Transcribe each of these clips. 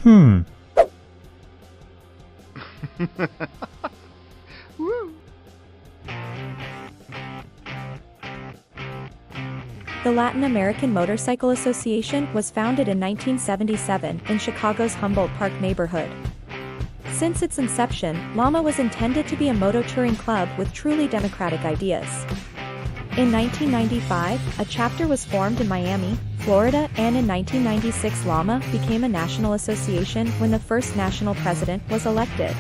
Hmm. Woo. The Latin American Motorcycle Association was founded in 1977 in Chicago's Humboldt Park neighborhood. Since its inception, Lama was intended to be a moto touring club with truly democratic ideas. In 1995, a chapter was formed in Miami, Florida, and in 1996 Lama became a national association when the first national president was elected.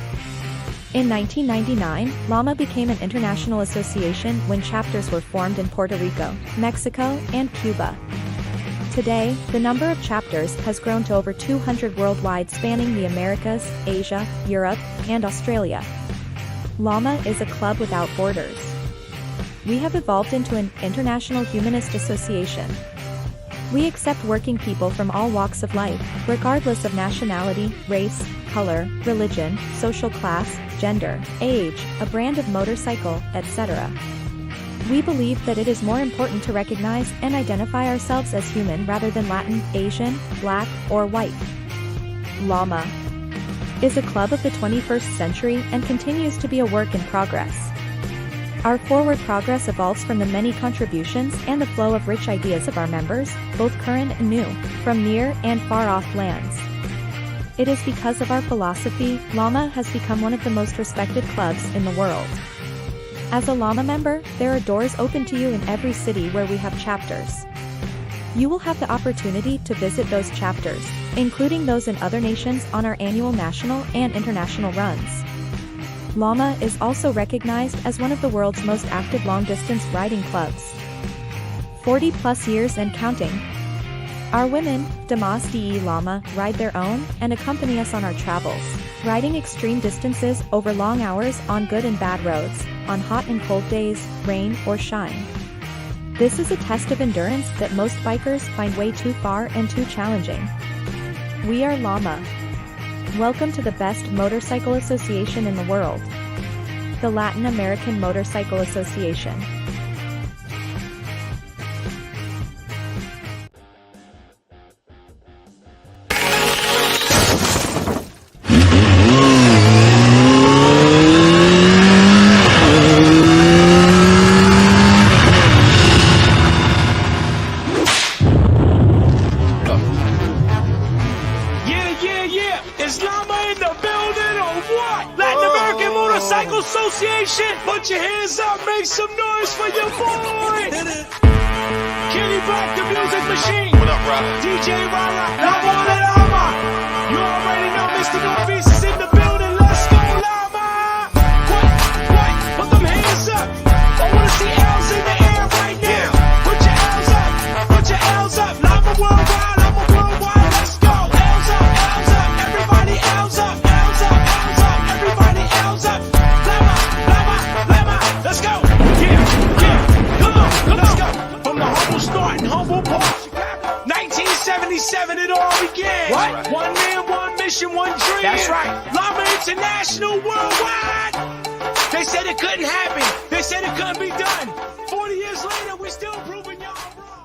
In 1999, Lama became an international association when chapters were formed in Puerto Rico, Mexico, and Cuba. Today, the number of chapters has grown to over 200 worldwide, spanning the Americas, Asia, Europe, and Australia. Lama is a club without borders. We have evolved into an international humanist association. We accept working people from all walks of life, regardless of nationality, race, color, religion, social class, gender, age, a brand of motorcycle, etc. We believe that it is more important to recognize and identify ourselves as human rather than Latin, Asian, Black, or white. Lama is a club of the 21st century and continues to be a work in progress. Our forward progress evolves from the many contributions and the flow of rich ideas of our members, both current and new, from near and far-off lands. It is because of our philosophy, Lama has become one of the most respected clubs in the world. As a Lama member, there are doors open to you in every city where we have chapters. You will have the opportunity to visit those chapters, including those in other nations, on our annual national and international runs. Lama is also recognized as one of the world's most active long-distance riding clubs. 40+ years and counting. Our women, Damas de Lama, ride their own and accompany us on our travels, riding extreme distances over long hours on good and bad roads, on hot and cold days, rain or shine. This is a test of endurance that most bikers find way too far and too challenging. We are Lama. Welcome to the best motorcycle association in the world, the Latin American Motorcycle Association. Association, put your hands up, make some noise for your boy. Kenny Black, the music machine. What up, bro? DJ Rala, Lama. You already know Mr. Northeast is in the building. Let's go, Lama. What? Put them hands up. I wanna see L's in the air right now. Yeah. Put your L's up. Put your L's up. Lama worldwide. Lama worldwide. Let's go. L's up. L's up. Everybody L's up. L's up. L's up. Everybody L's up. Let's go! Yeah, come on, let's go! From the humble start in Humboldt Park, 1977 it all began. What? Right. One man, one mission, one dream. That's right. Lama International worldwide. They said it couldn't happen. They said it couldn't be done. 40 years later, we're still proving y'all wrong.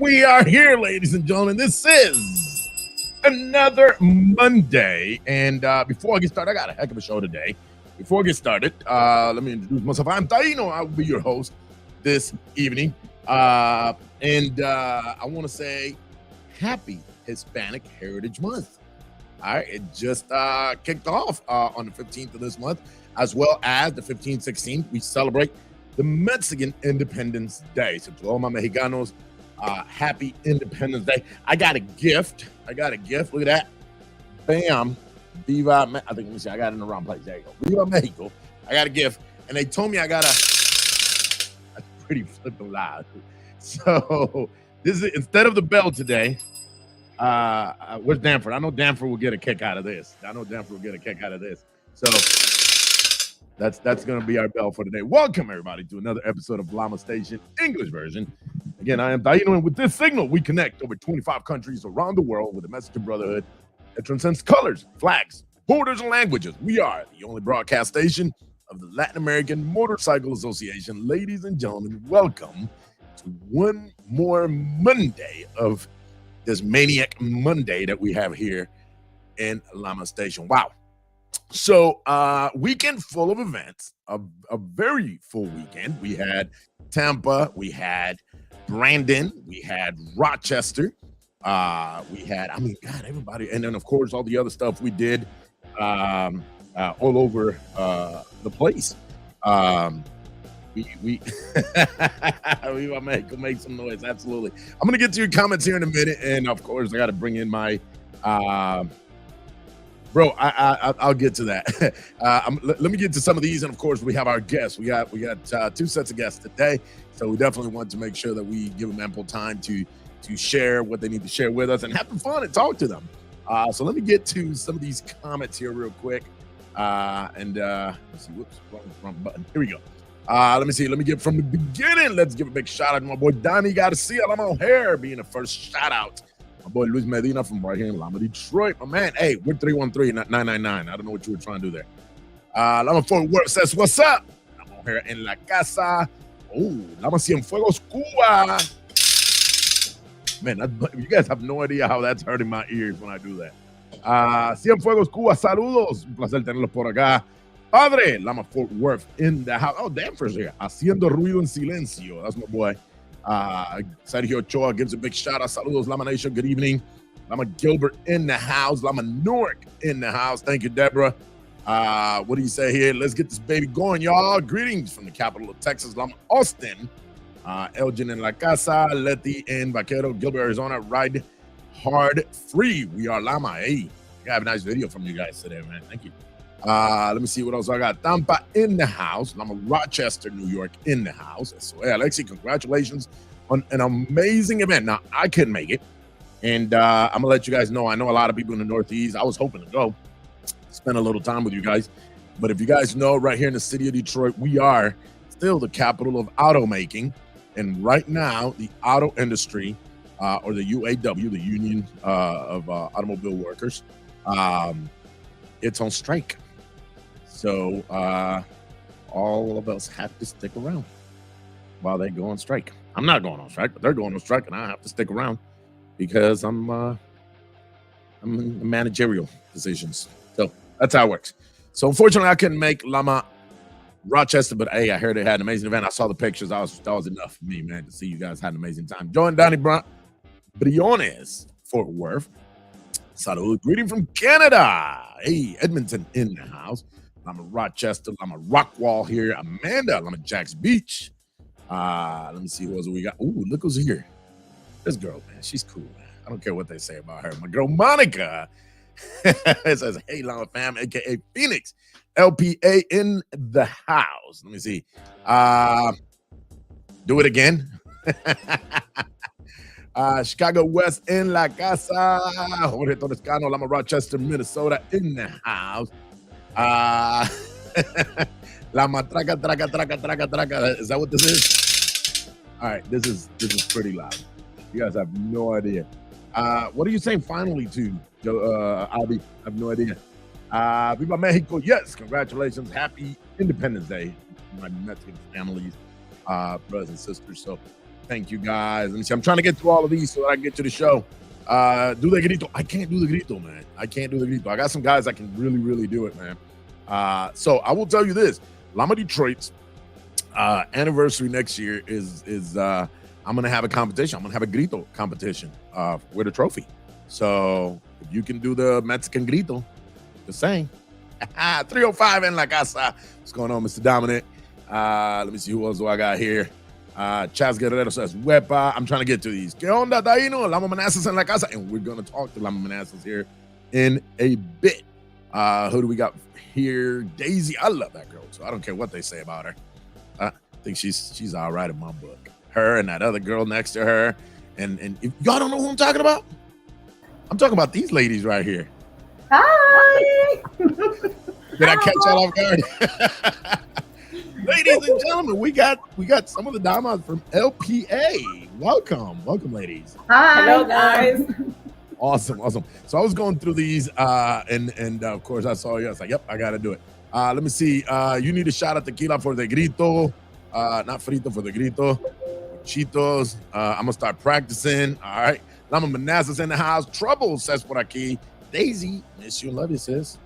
We are here, ladies and gentlemen. This is another Monday. And before I get started, I got a heck of a show today. Before I get started, let me introduce myself. I'm Taino. I will be your host this evening. I want to say happy Hispanic Heritage Month. All right. It just kicked off on the 15th of this month, as well as the 15th, 16th. We celebrate the Mexican Independence Day. So to all my Mexicanos, happy Independence Day. I got a gift. Look at that. Bam. Viva. I think, let me see. I got it in the wrong place. There you go. Viva Mexico. I got a gift. And they told me I got that's pretty flipping loud. So this is, instead of the bell today, where's Danford? I know Danford will get a kick out of this. So that's going to be our bell for today. Welcome, everybody, to another episode of Lama Station, English version. Again, I am Taino, and with this signal, we connect over 25 countries around the world with a message of brotherhood that transcends colors, flags, borders, and languages. We are the only broadcast station of the Latin American Motorcycle Association. Ladies and gentlemen, welcome to one more Monday of this Maniac Monday that we have here in Lama Station. Wow. So weekend full of events, a very full weekend. We had Tampa, we had Brandon, we had Rochester, we had, I mean, God, everybody, and then of course all the other stuff we did all over the place. We we make some noise. Absolutely. I'm gonna get to your comments here in a minute, and of course I got to bring in my bro. I'll get to that. Let me get to some of these, and of course we have our guests. We got two sets of guests today, so we definitely want to make sure that we give them ample time to share what they need to share with us and have some fun and talk to them. So let me get to some of these comments here real quick. Let's see. Whoops, wrong button. Here we go. Let me see. Let me get from the beginning. Let's give a big shout out to my boy Donnie Garcia, Lama O'Hare, being the first shout out. My boy Luis Medina from right here in Lama, Detroit. My man, hey, we're 313, not 999. I don't know what you were trying to do there. Lama Fort Worth says, what's up? Lama O'Hare en la casa. Oh, Lama Cienfuegos, Cuba. Man, you guys have no idea how that's hurting my ears when I do that. Cienfuegos, Cuba, saludos. Un placer tenerlos por acá. Padre, Lama Fort Worth in the house. Oh, Danfor's here. Haciendo ruido en silencio. That's my boy. Sergio Ochoa gives a big shout out. Saludos, Lama Nation. Good evening. Lama Gilbert in the house. Lama Newark in the house. Thank you, Deborah. What do you say here? Let's get this baby going, y'all. Greetings from the capital of Texas, Lama Austin. Elgin in La Casa. Letty in Vaquero, Gilbert, Arizona. Ride hard free. We are Lama. Hey, I have a nice video from you guys today, man. Thank you. Let me see what else I got. Tampa in the house. Lama Rochester, New York in the house. So, hey, Alexi, congratulations on an amazing event. Now, I couldn't make it. And I'm going to let you guys know, I know a lot of people in the Northeast. I was hoping to go spend a little time with you guys. But if you guys know, right here in the city of Detroit, we are still the capital of automaking. And right now, the auto industry, or the UAW, the Union of Automobile Workers, it's on strike. So all of us have to stick around while they go on strike. I'm not going on strike, but they're going on strike, and I have to stick around because I'm in managerial positions. So that's how it works. So unfortunately, I couldn't make Lama Rochester, but hey, I heard they had an amazing event. I saw the pictures. That was enough for me, man, to see you guys had an amazing time. Join Donnie Briones, Fort Worth. Salud. Greeting from Canada. Hey, Edmonton in the house. Lama Rochester, Lama Rockwall here. Amanda, Lama Jacks Beach. Let me see who else we got. Ooh, look who's here. This girl, man, she's cool, man. I don't care what they say about her. My girl Monica. It says, hey, Lama fam, aka Phoenix. LPA in the house. Let me see. Do it again. Chicago West in La Casa. Jorge Torrescano, Lama Rochester, Minnesota in the house. Lama Traca, Traca, Traca, Traca, Traca. Is that what this is? All right, this is pretty loud. You guys have no idea. What are you saying finally to Albie? I have no idea. Viva Mexico, yes, congratulations. Happy Independence Day. My Mexican families, brothers and sisters. So thank you guys. Let me see. I'm trying to get through all of these so that I can get to the show. Do the grito. I can't do the grito, man. I can't do the grito. I got some guys that can really, really do it, man. So I will tell you this. Lama Detroit's anniversary next year is I'm going to have a competition. I'm going to have a grito competition with a trophy. So if you can do the Mexican grito, just saying. 305 in La Casa. What's going on, Mr. Dominic? Let me see who else do I got here. Chaz Guerrero says, Wepa. I'm trying to get to these. ¿Qué onda, Taino? Lama Manassas en La Casa. And we're going to talk to Lama Manassas here in a bit. Who do we got here? Daisy. I love that girl, so I don't care what they say about her. I think she's all right in my book. Her and that other girl next to her. And if y'all don't know who I'm talking about? I'm talking about these ladies right here. Hi. Did I catch y'all off guard? Ladies and gentlemen, we got some of the damas from LPA. Welcome, ladies. Hi. Hello, guys. Awesome. So I was going through these, and of course I saw you. I was like, "Yep, I got to do it." Let me see. You need a shot of tequila for the grito. Not frito, for the grito. Chitos. I'm gonna start practicing. All right. Lama Manassas in the house. Trouble, says por aquí. Daisy, miss you and love you, sis.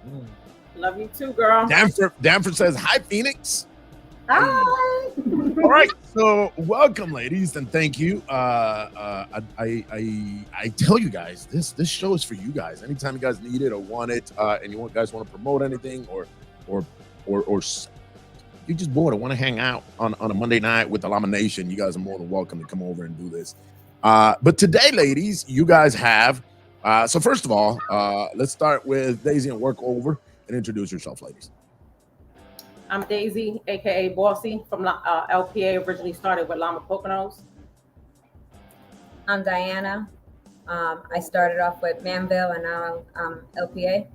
Love you too, girl. Danford says, hi, Phoenix. Hi. All right, so welcome, ladies, and thank you. I tell you guys, this show is for you guys. Anytime you guys need it or want it, and you guys want to promote anything, or you just bored or want to hang out on a Monday night with the Lama Nation, you guys are more than welcome to come over and do this. But today, ladies, you guys have. So first of all, let's start with Daisy and work over and introduce yourself, ladies. I'm Daisy, aka Bossy from LPA. Originally started with Lama Poconos. I'm Diana. I started off with Manville and now I'm LPA.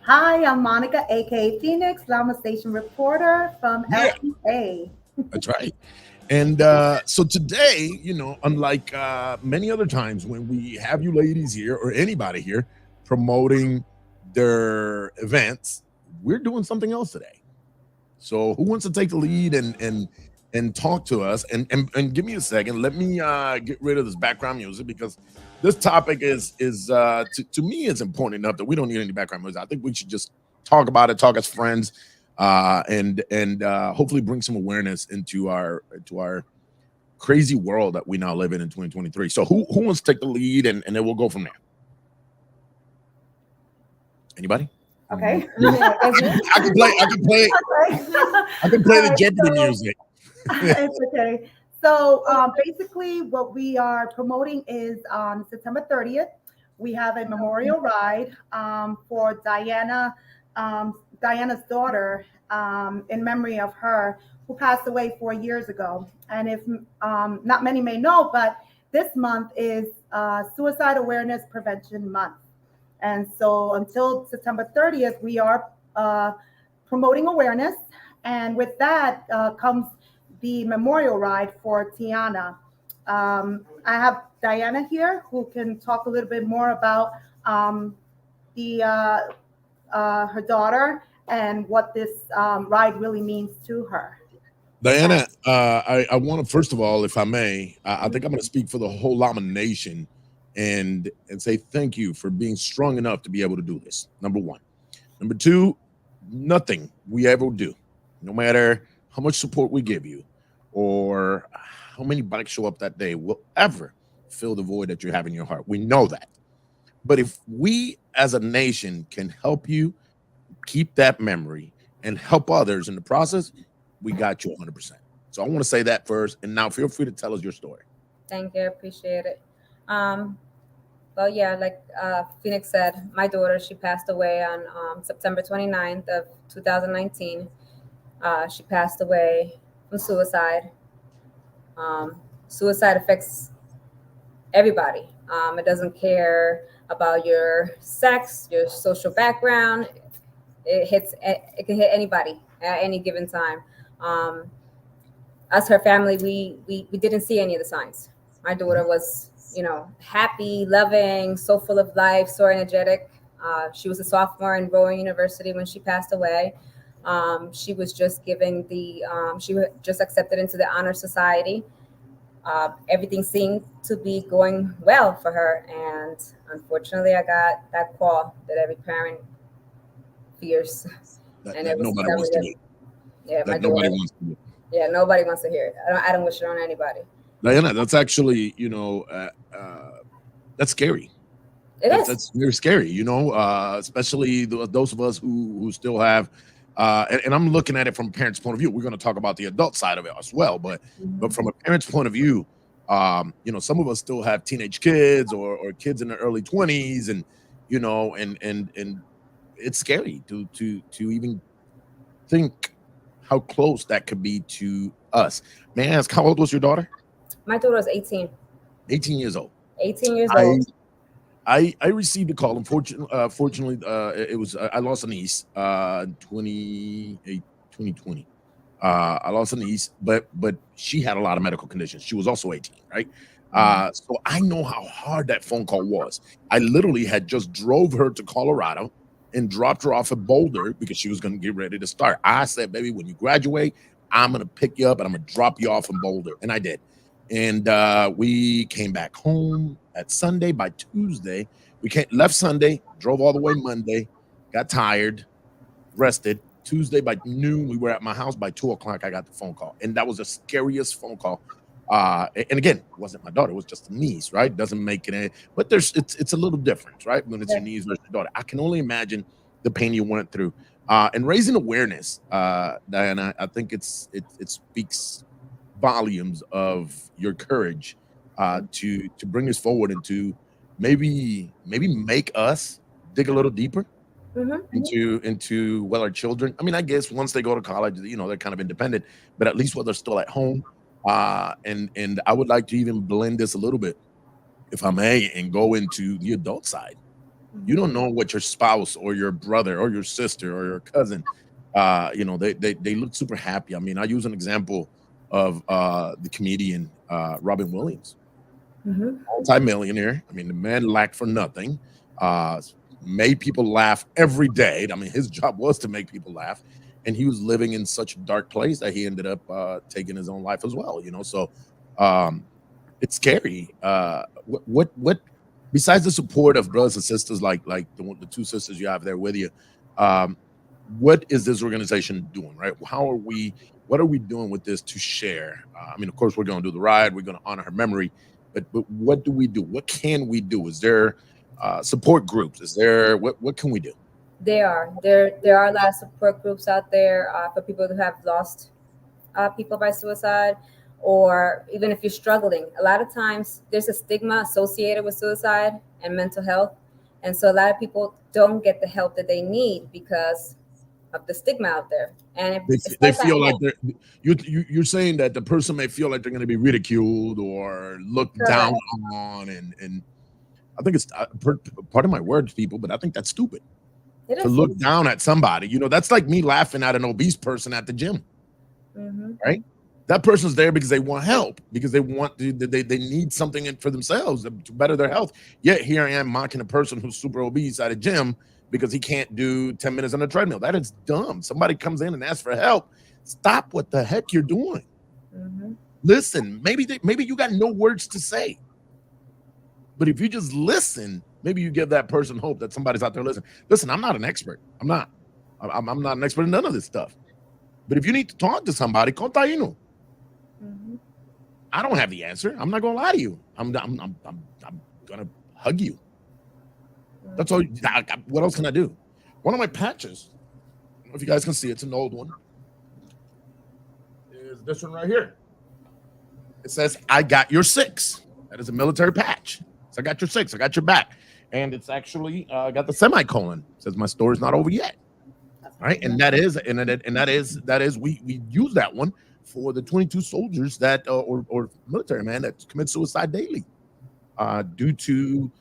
Hi, I'm Monica, aka Phoenix, Lama Station reporter from LPA. That's right. And so today, unlike many other times when we have you ladies here or anybody here promoting their events, we're doing something else today. So who wants to take the lead and talk to us? And give me a second. Let me get rid of this background music, because this topic is to me is important enough that we don't need any background music. I think we should just talk about it, talk as friends, and hopefully bring some awareness into our crazy world that we now live in 2023. So who wants to take the lead, and then we'll go from there. Anybody? Okay. I can play the Jeopardy music. It's okay. So basically what we are promoting is on September 30th, we have a memorial ride for Diana's daughter, in memory of her, who passed away 4 years ago. And if not many may know, but this month is Suicide Awareness Prevention Month. And so until September 30th, we are promoting awareness. And with that comes the memorial ride for Tiana. I have Diana here, who can talk a little bit more about her daughter and what this ride really means to her. Diana, I want to, first of all, if I may, I think I'm going to speak for the whole Lama Nation and say thank you for being strong enough to be able to do this. Number one. Number two, nothing we ever do, no matter how much support we give you or how many bikes show up that day, will ever fill the void that you have in your heart. We know that. But if we as a nation can help you keep that memory and help others in the process, we got you 100%. So I want to say that first. And now feel free to tell us your story. Thank you. Appreciate it. Well, yeah, like Phoenix said, my daughter, she passed away on September 29th of 2019. She passed away from suicide. Suicide affects everybody. It doesn't care about your sex, your social background. It can hit anybody at any given time. Us, her family, we didn't see any of the signs. My daughter was, happy, loving, so full of life, so energetic. She was a sophomore in Rowan University when she passed away. She was just she was just accepted into the Honor Society. Everything seemed to be going well for her. And unfortunately, I got that call that every parent fears. That nobody wants to hear. Yeah, that nobody wants to hear. Yeah, nobody wants to hear it. I don't wish it on anybody. Diana, that's actually, that's scary. That's very scary, especially those of us who still have, and I'm looking at it from a parent's point of view. We're going to talk about the adult side of it as well, but from a parent's point of view, some of us still have teenage kids or kids in their early 20s, and and it's scary to even think how close that could be to us. May I ask, how old was your daughter? My daughter was 18. 18 years old. 18 years old. I received a call. Fortunately, it was I lost a niece 2020. I lost a niece, but she had a lot of medical conditions. She was also 18, right? So I know how hard that phone call was. I literally had just drove her to Colorado and dropped her off at Boulder because she was going to get ready to start. I said, baby, when you graduate, I'm going to pick you up and I'm going to drop you off in Boulder. And I did. And we came back home at Sunday. By Tuesday, we left Sunday, drove all the way Monday, got tired, rested. Tuesday by noon, we were at my house. By 2:00, I got the phone call. And that was the scariest phone call. And again, it wasn't my daughter, it was just a niece, right? Doesn't make it, but it's a little different, right? When it's your niece versus your daughter. I can only imagine the pain you went through. And raising awareness, Diana, I think it speaks volumes of your courage to bring us forward and to maybe make us dig a little deeper into our children. I mean, I guess once they go to college, they're kind of independent, but at least while they're still at home. And I would like to even blend this a little bit, if I may, and go into the adult side. You don't know what your spouse or your brother or your sister or your cousin, they look super happy. I mean, I use an example of the comedian Robin Williams, multi-millionaire. I mean, the man lacked for nothing, made people laugh every day. I mean, his job was to make people laugh. And he was living in such a dark place that he ended up taking his own life as well. So it's scary. What besides the support of brothers and sisters like the two sisters you have there with you, what is this organization doing, right? What are we doing with this to share? I mean, of course, we're going to do the ride. We're going to honor her memory. But what do we do? What can we do? Is there support groups? Is there what can we do? There are a lot of support groups out there for people who have lost people by suicide, or even if you're struggling. A lot of times there's a stigma associated with suicide and mental health, and so a lot of people don't get the help that they need because of the stigma out there. And they feel like you're saying that the person may feel like they're going to be ridiculed or looked down on, and I think it's part of my words, people, but I think that's stupid. To look down at somebody, that's like me laughing at an obese person at the gym, right? That person's there because they want help, because they need something for themselves to better their health. Yet here I am mocking a person who's super obese at a gym because he can't do 10 minutes on a treadmill. That is dumb. Somebody comes in and asks for help. Stop what the heck you're doing. Listen, maybe you got no words to say, but if you just listen, maybe you give that person hope that somebody's out there listening. Listen, I'm not an expert. I'm not an expert in none of this stuff. But if you need to talk to somebody, call Taino. I don't have the answer. I'm not gonna lie to you. I'm gonna hug you. That's all. What else can I do? One of my patches, I don't know if you guys can see, it's an old one, is this one right here. It says, "I got your 6." That is a military patch. So I got your 6. I got your back. And it's actually got the semicolon. It says, "My story's not over yet." All right, and that is we use that one for the 22 soldiers that or military man that commit suicide daily due to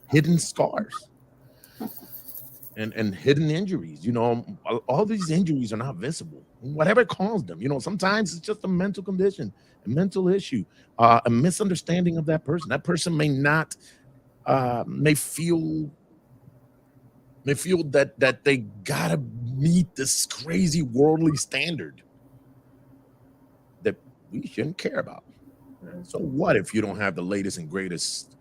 hidden scars and hidden injuries. All these injuries are not visible, whatever caused them. Sometimes it's just a mental condition, a mental issue, a misunderstanding of that person. That person may not may feel that they gotta meet this crazy worldly standard that we shouldn't care about. So what if you don't have the latest and greatest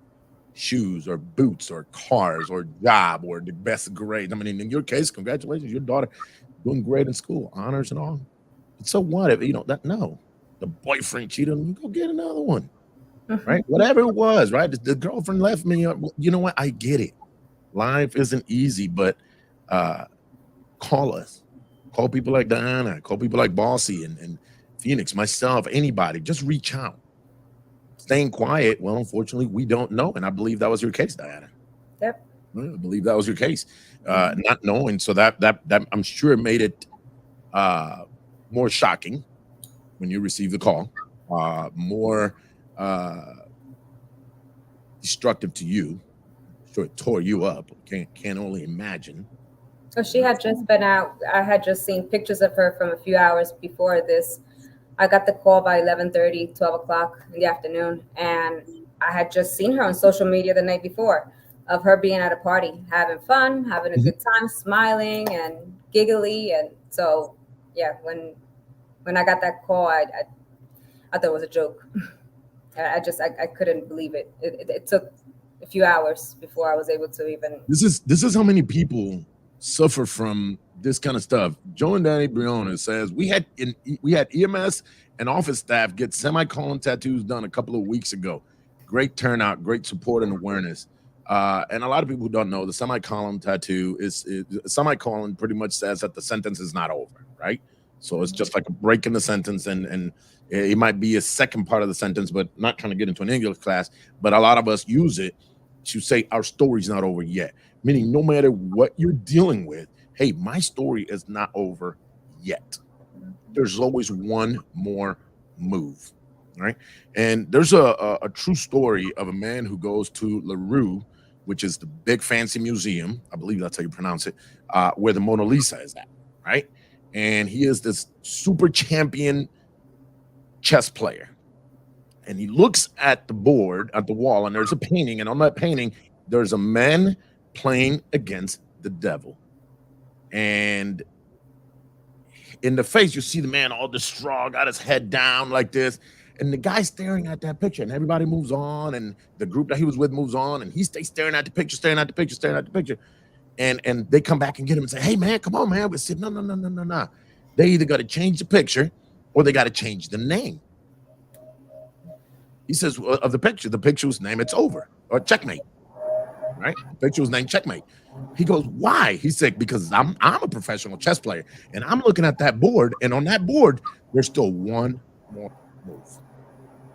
shoes or boots or cars or job or the best grades? I mean, in your case, congratulations, your daughter doing great in school, honors and all. So what if the boyfriend cheated on you? Go get another one. Right? Whatever it was, right? The girlfriend left me. You know what? I get it. Life isn't easy, but call us. Call people like Diana. Call people like Bossy and Phoenix, myself, anybody. Just reach out. Staying quiet, well, unfortunately, we don't know. And I believe that was your case, Diana. Yep. I believe that was your case. Not knowing. So that I'm sure it made it more shocking when you received the call. More destructive to you. Sure, it tore you up. Can't only imagine. So she had just been out. I had just seen pictures of her from a few hours before this. I got the call by 11:30, 12 o'clock in the afternoon, and I had just seen her on social media the night before. of her being at a party, having fun, having a good time, smiling and giggly. And so, yeah, when I got that call, I thought it was a joke. I couldn't believe it. It took a few hours before I was able to even. This is how many people suffer from this kind of stuff. Joe and Danny Briona says we had EMS and office staff get semicolon tattoos done a couple of weeks ago. Great turnout, great support and awareness. And a lot of people who don't know, the semicolon tattoo is semicolon pretty much says that the sentence is not over, right? So it's just like a break in the sentence, and it might be a second part of the sentence, but not trying to get into an English class. But a lot of us use it to say our story's not over yet, meaning no matter what you're dealing with, hey, my story is not over yet. There's always one more move, right? And there's a true story of a man who goes to LaRue, which is the big fancy museum, I believe that's how you pronounce it, where the Mona Lisa is at, right? And he is this super champion chess player. And he looks at the board, at the wall, and there's a painting. And on that painting, there's a man playing against the devil. And in the face, you see the man all distraught, got his head down like this. And the guy staring at that picture, and everybody moves on, and the group that he was with moves on, and he stays staring at the picture, staring at the picture, staring at the picture. And they come back and get him and say, hey, man, come on, man. We said, no. They either got to change the picture or they got to change the name. He says, of the picture was named It's Over, or Checkmate, right? The picture was named Checkmate. He goes, why? He said, because I'm a professional chess player, and I'm looking at that board, and on that board, there's still one more move,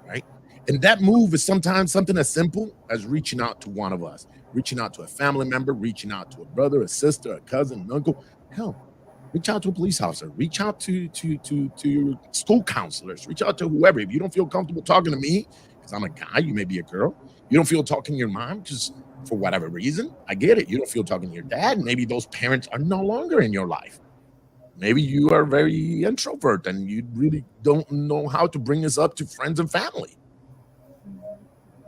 right? And that move is sometimes something as simple as reaching out to one of us, reaching out to a family member, reaching out to a brother, a sister, a cousin, an uncle. Hell, reach out to a police officer, reach out to your school counselors, reach out to whoever. If you don't feel comfortable talking to me, because I'm a guy, you may be a girl. You don't feel talking to your mom, just for whatever reason. I get it. You don't feel talking to your dad. Maybe those parents are no longer in your life. Maybe you are very introvert and you really don't know how to bring this up to friends and family,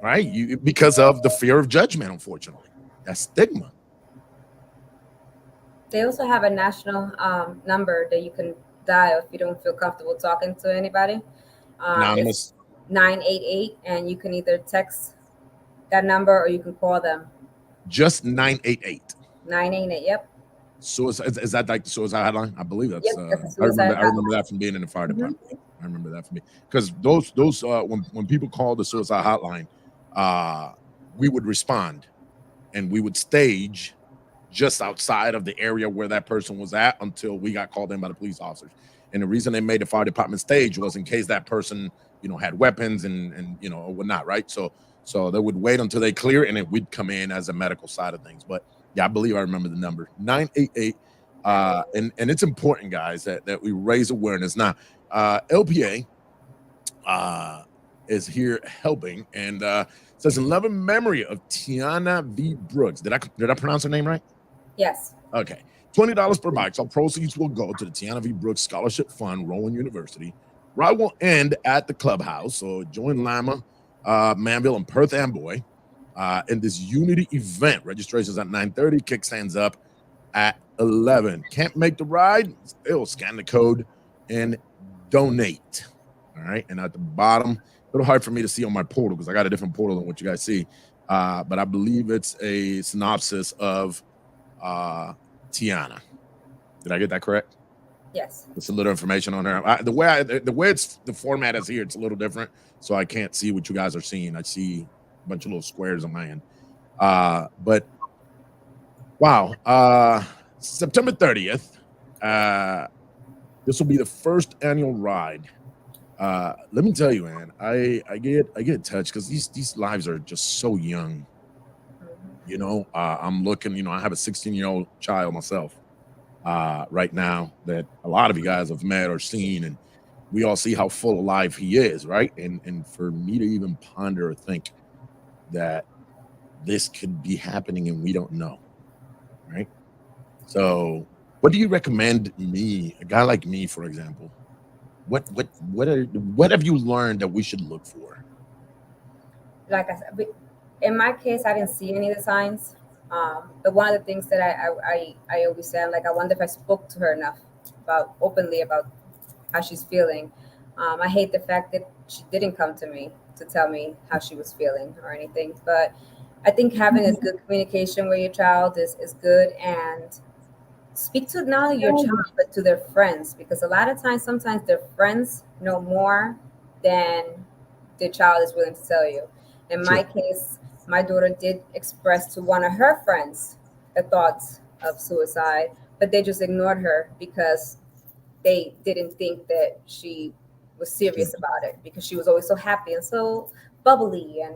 right? Because of the fear of judgment, unfortunately. That's stigma. They also have a national number that you can dial if you don't feel comfortable talking to anybody. Anonymous. 988, and you can either text that number or you can call them. Just 988. 988, yep. So is that like the suicide hotline? I believe that's. Yes, I remember that from being in the fire department. I remember that from me because those when people call the suicide hotline, we would respond, and we would stage just outside of the area where that person was at until we got called in by the police officers. And the reason they made the fire department stage was in case that person, had weapons and or whatnot, right? So they would wait until they clear, and then we'd come in as a medical side of things. But yeah, I believe I remember the number 988. And it's important, guys, that we raise awareness. Now, LPA is here helping, and says in loving memory of Tiana V. Brooks. Did I pronounce her name right? Yes. Okay. $20 per bike. So proceeds will go to the Tiana V. Brooks Scholarship Fund, Rowan University. Ride will end at the clubhouse. So join Lama, Manville, and Perth Amboy in this unity event. Registration's at 9:30. Kickstands up at 11. Can't make the ride? Still scan the code and donate. All right. And at the bottom, a little hard for me to see on my portal because I got a different portal than what you guys see. But I believe it's a synopsis of Tiana. Did I get that correct? Yes. It's a little information on her. The way the format is here, it's a little different, so I can't see what you guys are seeing. I see a bunch of little squares on my end. But wow, September 30th. This will be the first annual ride. Let me tell you, man, I get touched because these lives are just so young. I'm looking. I have a 16-year-old child myself. Right now that a lot of you guys have met or seen, and we all see how full of life he is, right? And for me to even ponder or think that this could be happening and we don't know, right? So what do you recommend me, a guy like me, for example? What have you learned that we should look for? Like I said, In my case, I didn't see any of the signs. But one of the things that I always say, I'm like, I wonder if I spoke to her enough about openly about how she's feeling. I hate the fact that she didn't come to me to tell me how she was feeling or anything. But I think having a good communication with your child is good, and speak to not only your child but to their friends, because a lot of times, sometimes their friends know more than their child is willing to tell you. In my case, my daughter did express to one of her friends the thoughts of suicide, but they just ignored her because they didn't think that she was serious about it, because she was always so happy and so bubbly and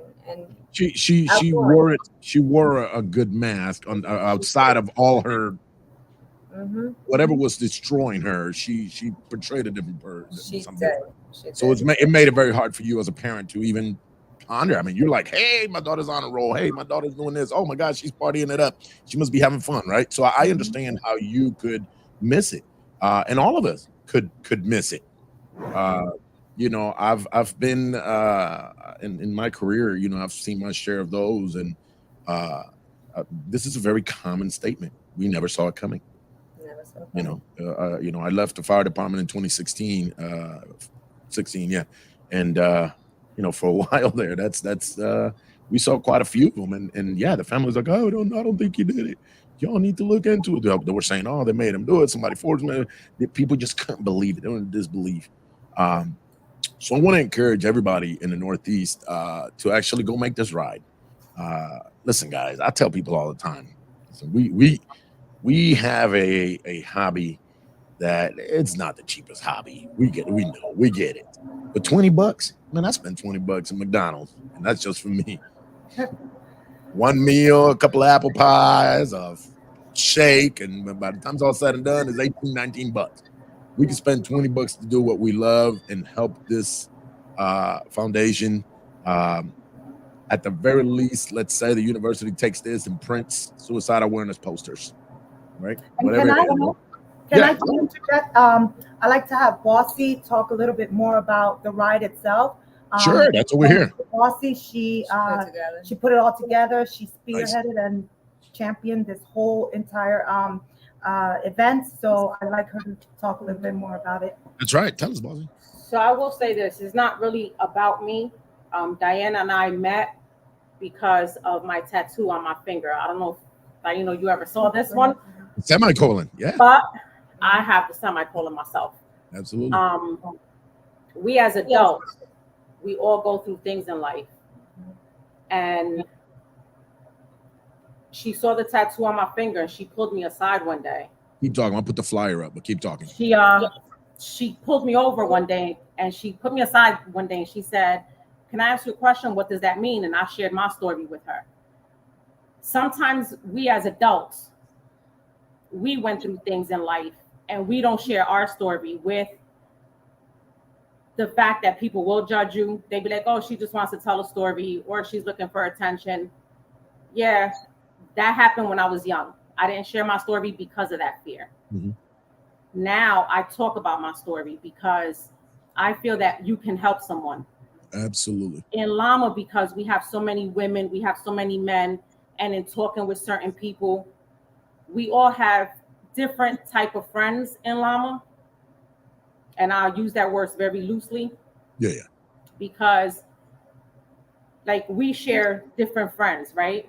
She outgoing. wore it. She wore a good mask on outside of all her Hmm. whatever was destroying her. She portrayed a different She something did. different. She So did. it made it very hard for you as a parent to even ponder. I mean, you're like, hey, my daughter's on a roll. Hey, my daughter's doing this. Oh my God, she's partying it up. She must be having fun, right? So I understand how you could miss it, and all of us could miss it. Uh, I've been in my career. I've seen my share of those, and uh, this is a very common statement. We never saw it coming. Never saw I left the fire department in 2016, 16, yeah, and for a while there, we saw quite a few of them, and yeah, the family was like, oh, I don't think you did it. Y'all need to look into it. They were saying, oh, they made him do it. Somebody forced him. People just couldn't believe it. They were in disbelief. So I want to encourage everybody in the Northeast to actually go make this ride. Listen, guys, I tell people all the time, listen, we have a hobby that it's not the cheapest hobby. We know, we get it. But $20, man, I spend $20 at McDonald's, and that's just for me. One meal, a couple of apple pies, a shake, and by the time it's all said and done, it's 18, $19. We can spend $20 to do what we love and help this foundation. At the very least, let's say the university takes this and prints suicide awareness posters, right? And Whatever can it I is. can Yeah, I interject? I like to have Bossy talk a little bit more about the ride itself. sure. That's what we're here. Bossy, put it together. she put it all together. She Nice. spearheaded and championed this whole entire event. So I'd like her to talk a little bit more about it. That's right. Tell us, Bossy. So I will say this: it's not really about me. Diana and I met because of my tattoo on my finger. I don't know if you ever saw this one, Semicolon. Yeah, but I have the semicolon myself. absolutely. We as adults, we all go through things in life, and she saw the tattoo on my finger and she pulled me aside one day. Keep talking. I'll put the flyer up, but keep talking. She pulled me over one day and she put me aside one day and she said, "Can I ask you a question? What does that mean?" And I shared my story with her. Sometimes we as adults, we went through things in life and we don't share our story with the fact that people will judge you. They be like, "Oh, she just wants to tell a story," or "She's looking for attention." Yeah, that happened when I was young. I didn't share my story because of that fear. Mhm. Now I talk about my story because I feel that you can help someone. Absolutely. In Lama, because we have so many women, we have so many men, and in talking with certain people, we all have different type of friends in Lama. And I'll use that word very loosely. Yeah. Because like we share different friends, right?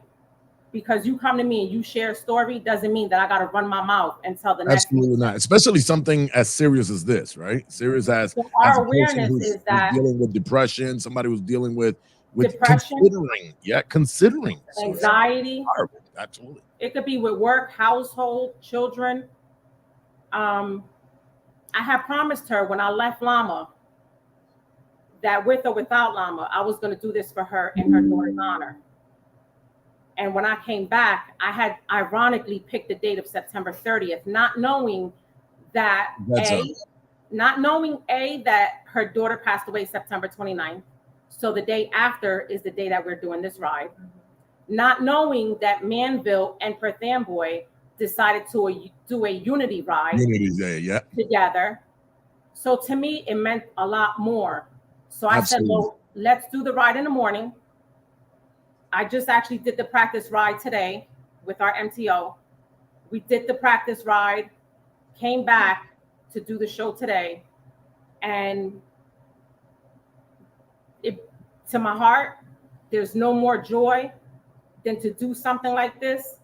Because you come to me and you share a story doesn't mean that I got to run my mouth and tell the next. Absolutely not. Especially something as serious as this, right? Serious as So as our a person awareness is that dealing with depression, somebody who's dealing with depression, considering suicide. anxiety. Absolutely. It could be with work, household, children. I had promised her when I left Lama that with or without Lama, I was going to do this for her in her daughter's honor. And when I came back, I had ironically picked the date of September 30th, not knowing that that her daughter passed away September 29th. So the day after is the day that we're doing this ride. Not knowing that Manville and Perth Amboy decided to do a unity ride together. So to me, it meant a lot more. So I said, well, let's do the ride in the morning. I just actually did the practice ride today with our MTO. We did the practice ride, came back to do the show today, and to my heart, there's no more joy than to do something like this.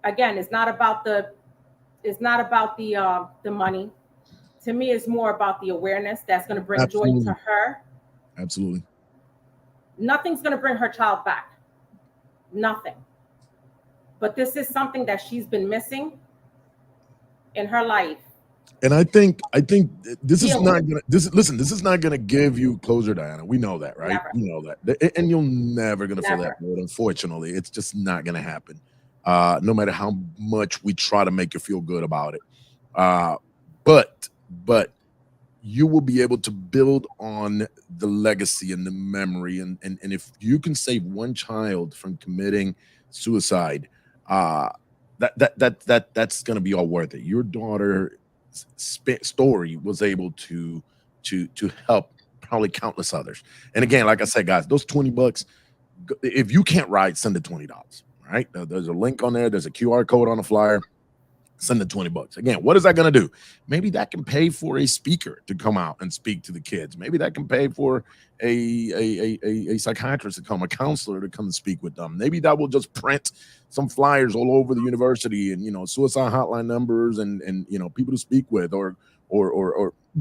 Again, it's not about the money. To me, it's more about the awareness that's going to bring Absolutely. joy to her. Absolutely. Nothing's going to bring her child back. Nothing. But this is something that she's been missing in her life. And I think this is Deal not with gonna this is not gonna give you closure, Diana. We know that, right? Never. You know that. And you're never gonna fill that Never. void. Unfortunately, it's just not gonna happen. No matter how much we try to make you feel good about it. But you will be able to build on the legacy and the memory. And if you can save one child from committing suicide, that's gonna be all worth it. Your daughter story was able to help probably countless others. And again, like I said, guys, those $20, if you can't ride, send it $20. Right? There's a link on there. There's a QR code on the flyer. Send the $20. Again, what is that going to do? Maybe that can pay for a speaker to come out and speak to the kids. Maybe that can pay for a psychiatrist to come, a counselor to come and speak with them. Maybe that will just print some flyers all over the university and, suicide hotline numbers and people to speak with or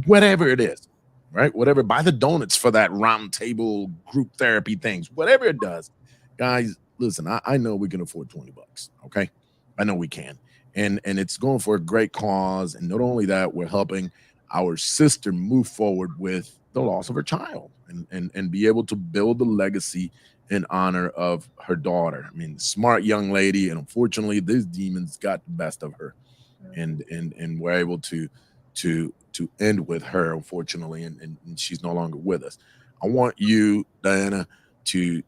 whatever it is, right? Whatever, buy the donuts for that round table group therapy things, whatever it does. Guys, listen, I know we can afford $20. Okay. I know we can. And it's going for a great cause. And not only that, we're helping our sister move forward with the loss of her child and be able to build a legacy in honor of her daughter. I mean, smart young lady, and unfortunately, these demons got the best of her, and we're able to end with her, unfortunately, and she's no longer with us. I want you, Diana, to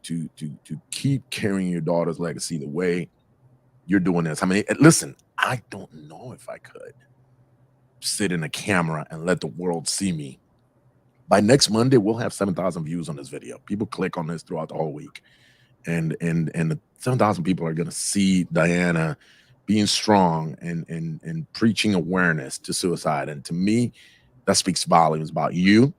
keep carrying your daughter's legacy the way you're doing this. I mean, listen, I don't know if I could sit in a camera and let the world see me. By next Monday, we'll have 7,000 views on this video. People click on this throughout the whole week. And the 7,000 people are going to see Diana being strong and preaching awareness to suicide. And to me, that speaks volumes about you.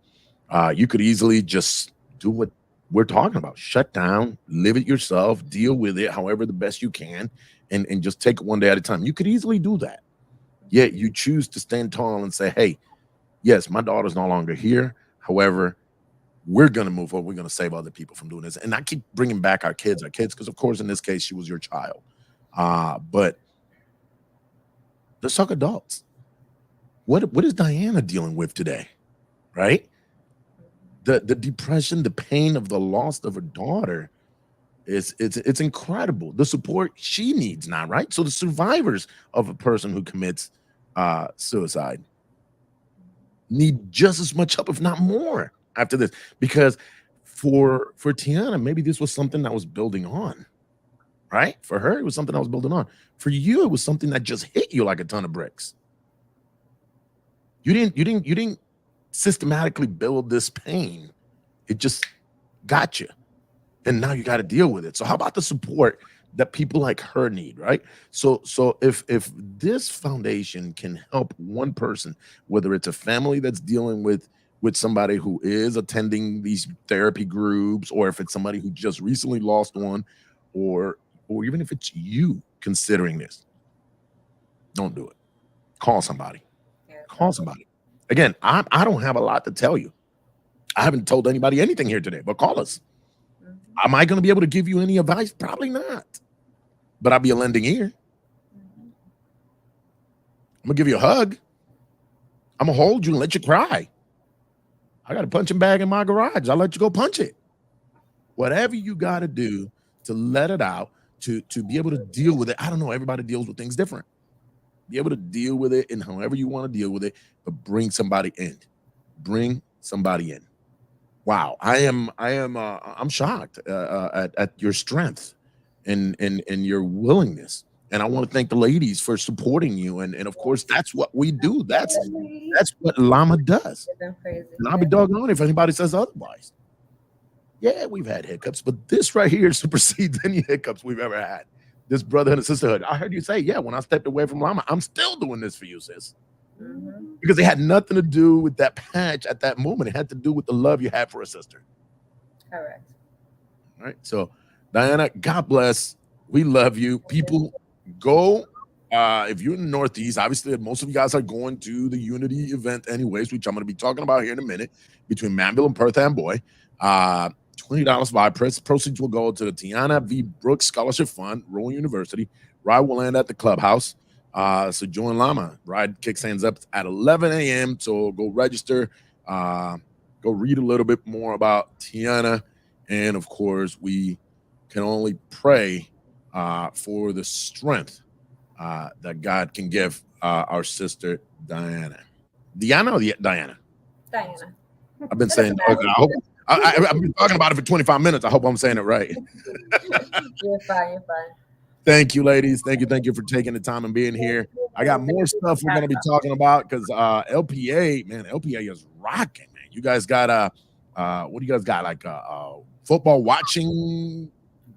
You could easily just do what we're talking about. Shut down, live it yourself, deal with it however the best you can, and just take it one day at a time. You could easily do that. Yet you choose to stand tall and say, hey, yes, my daughter's no longer here. However, we're going to move forward. We're going to save other people from doing this. And I keep bringing back our kids, because, of course, in this case, she was your child. But let's talk adults. What is Diana dealing with today, right? The depression, the pain of the loss of her daughter, it's incredible. The support she needs now, right? So the survivors of a person who commits suicide need just as much help, if not more, after this. Because for Tiana, maybe this was something that was building on, right? For her, it was something that was building on. For you, it was something that just hit you like a ton of bricks. You didn't systematically build this pain. It just got you. And now you got to deal with it. So how about the support that people like her need, right? So if this foundation can help one person, whether it's a family that's dealing with somebody who is attending these therapy groups, or if it's somebody who just recently lost one, or even if it's you considering this, don't do it. Call somebody. Call somebody. Again, I don't have a lot to tell you. I haven't told anybody anything here today, but call us. Am I going to be able to give you any advice? Probably not. But I'll be a lending ear. I'm going to give you a hug. I'm going to hold you and let you cry. I got a punching bag in my garage. I'll let you go punch it. Whatever you got to do to let it out, to be able to deal with it. I don't know. Everybody deals with things different. Be able to deal with it in however you want to deal with it, but bring somebody in. Bring somebody in. Wow, I'm shocked at your strength and your willingness. And I want to thank the ladies for supporting you. And of course, that's what we do. That's what Lama does. And I'll be doggone if anybody says otherwise. Yeah, we've had hiccups, but this right here supersedes any hiccups we've ever had. This brotherhood and sisterhood. I heard you say, yeah, when I stepped away from Lama, I'm still doing this for you, sis. Mhm. Because it had nothing to do with that patch at that moment. It had to do with the love you had for a sister. Correct. All right. So, Diana, God bless. We love you. People, go. If you're in the Northeast, obviously, most of you guys are going to the Unity event anyways, which I'm going to be talking about here in a minute, between Manville and Perth Amboy. $20 by proceeds will go to the Tiana V. Brooks Scholarship Fund, Rowan University. Ride will end at the clubhouse. So join Lama. Ride kicks hands up at 11 a.m. So go register. Go read a little bit more about Tiana. And of course, we can only pray for the strength that God can give our sister Diana. Diana or Diana? Diana. I've been saying, okay, I hope I've been talking about it for 25 minutes. I hope I'm saying it right. You're fine. You're fine. Thank you, ladies. Thank you for taking the time and being here. I got more stuff we're going to be talking about because LPA, man, LPA is rocking, man. You guys got what do you guys got? Like a football watching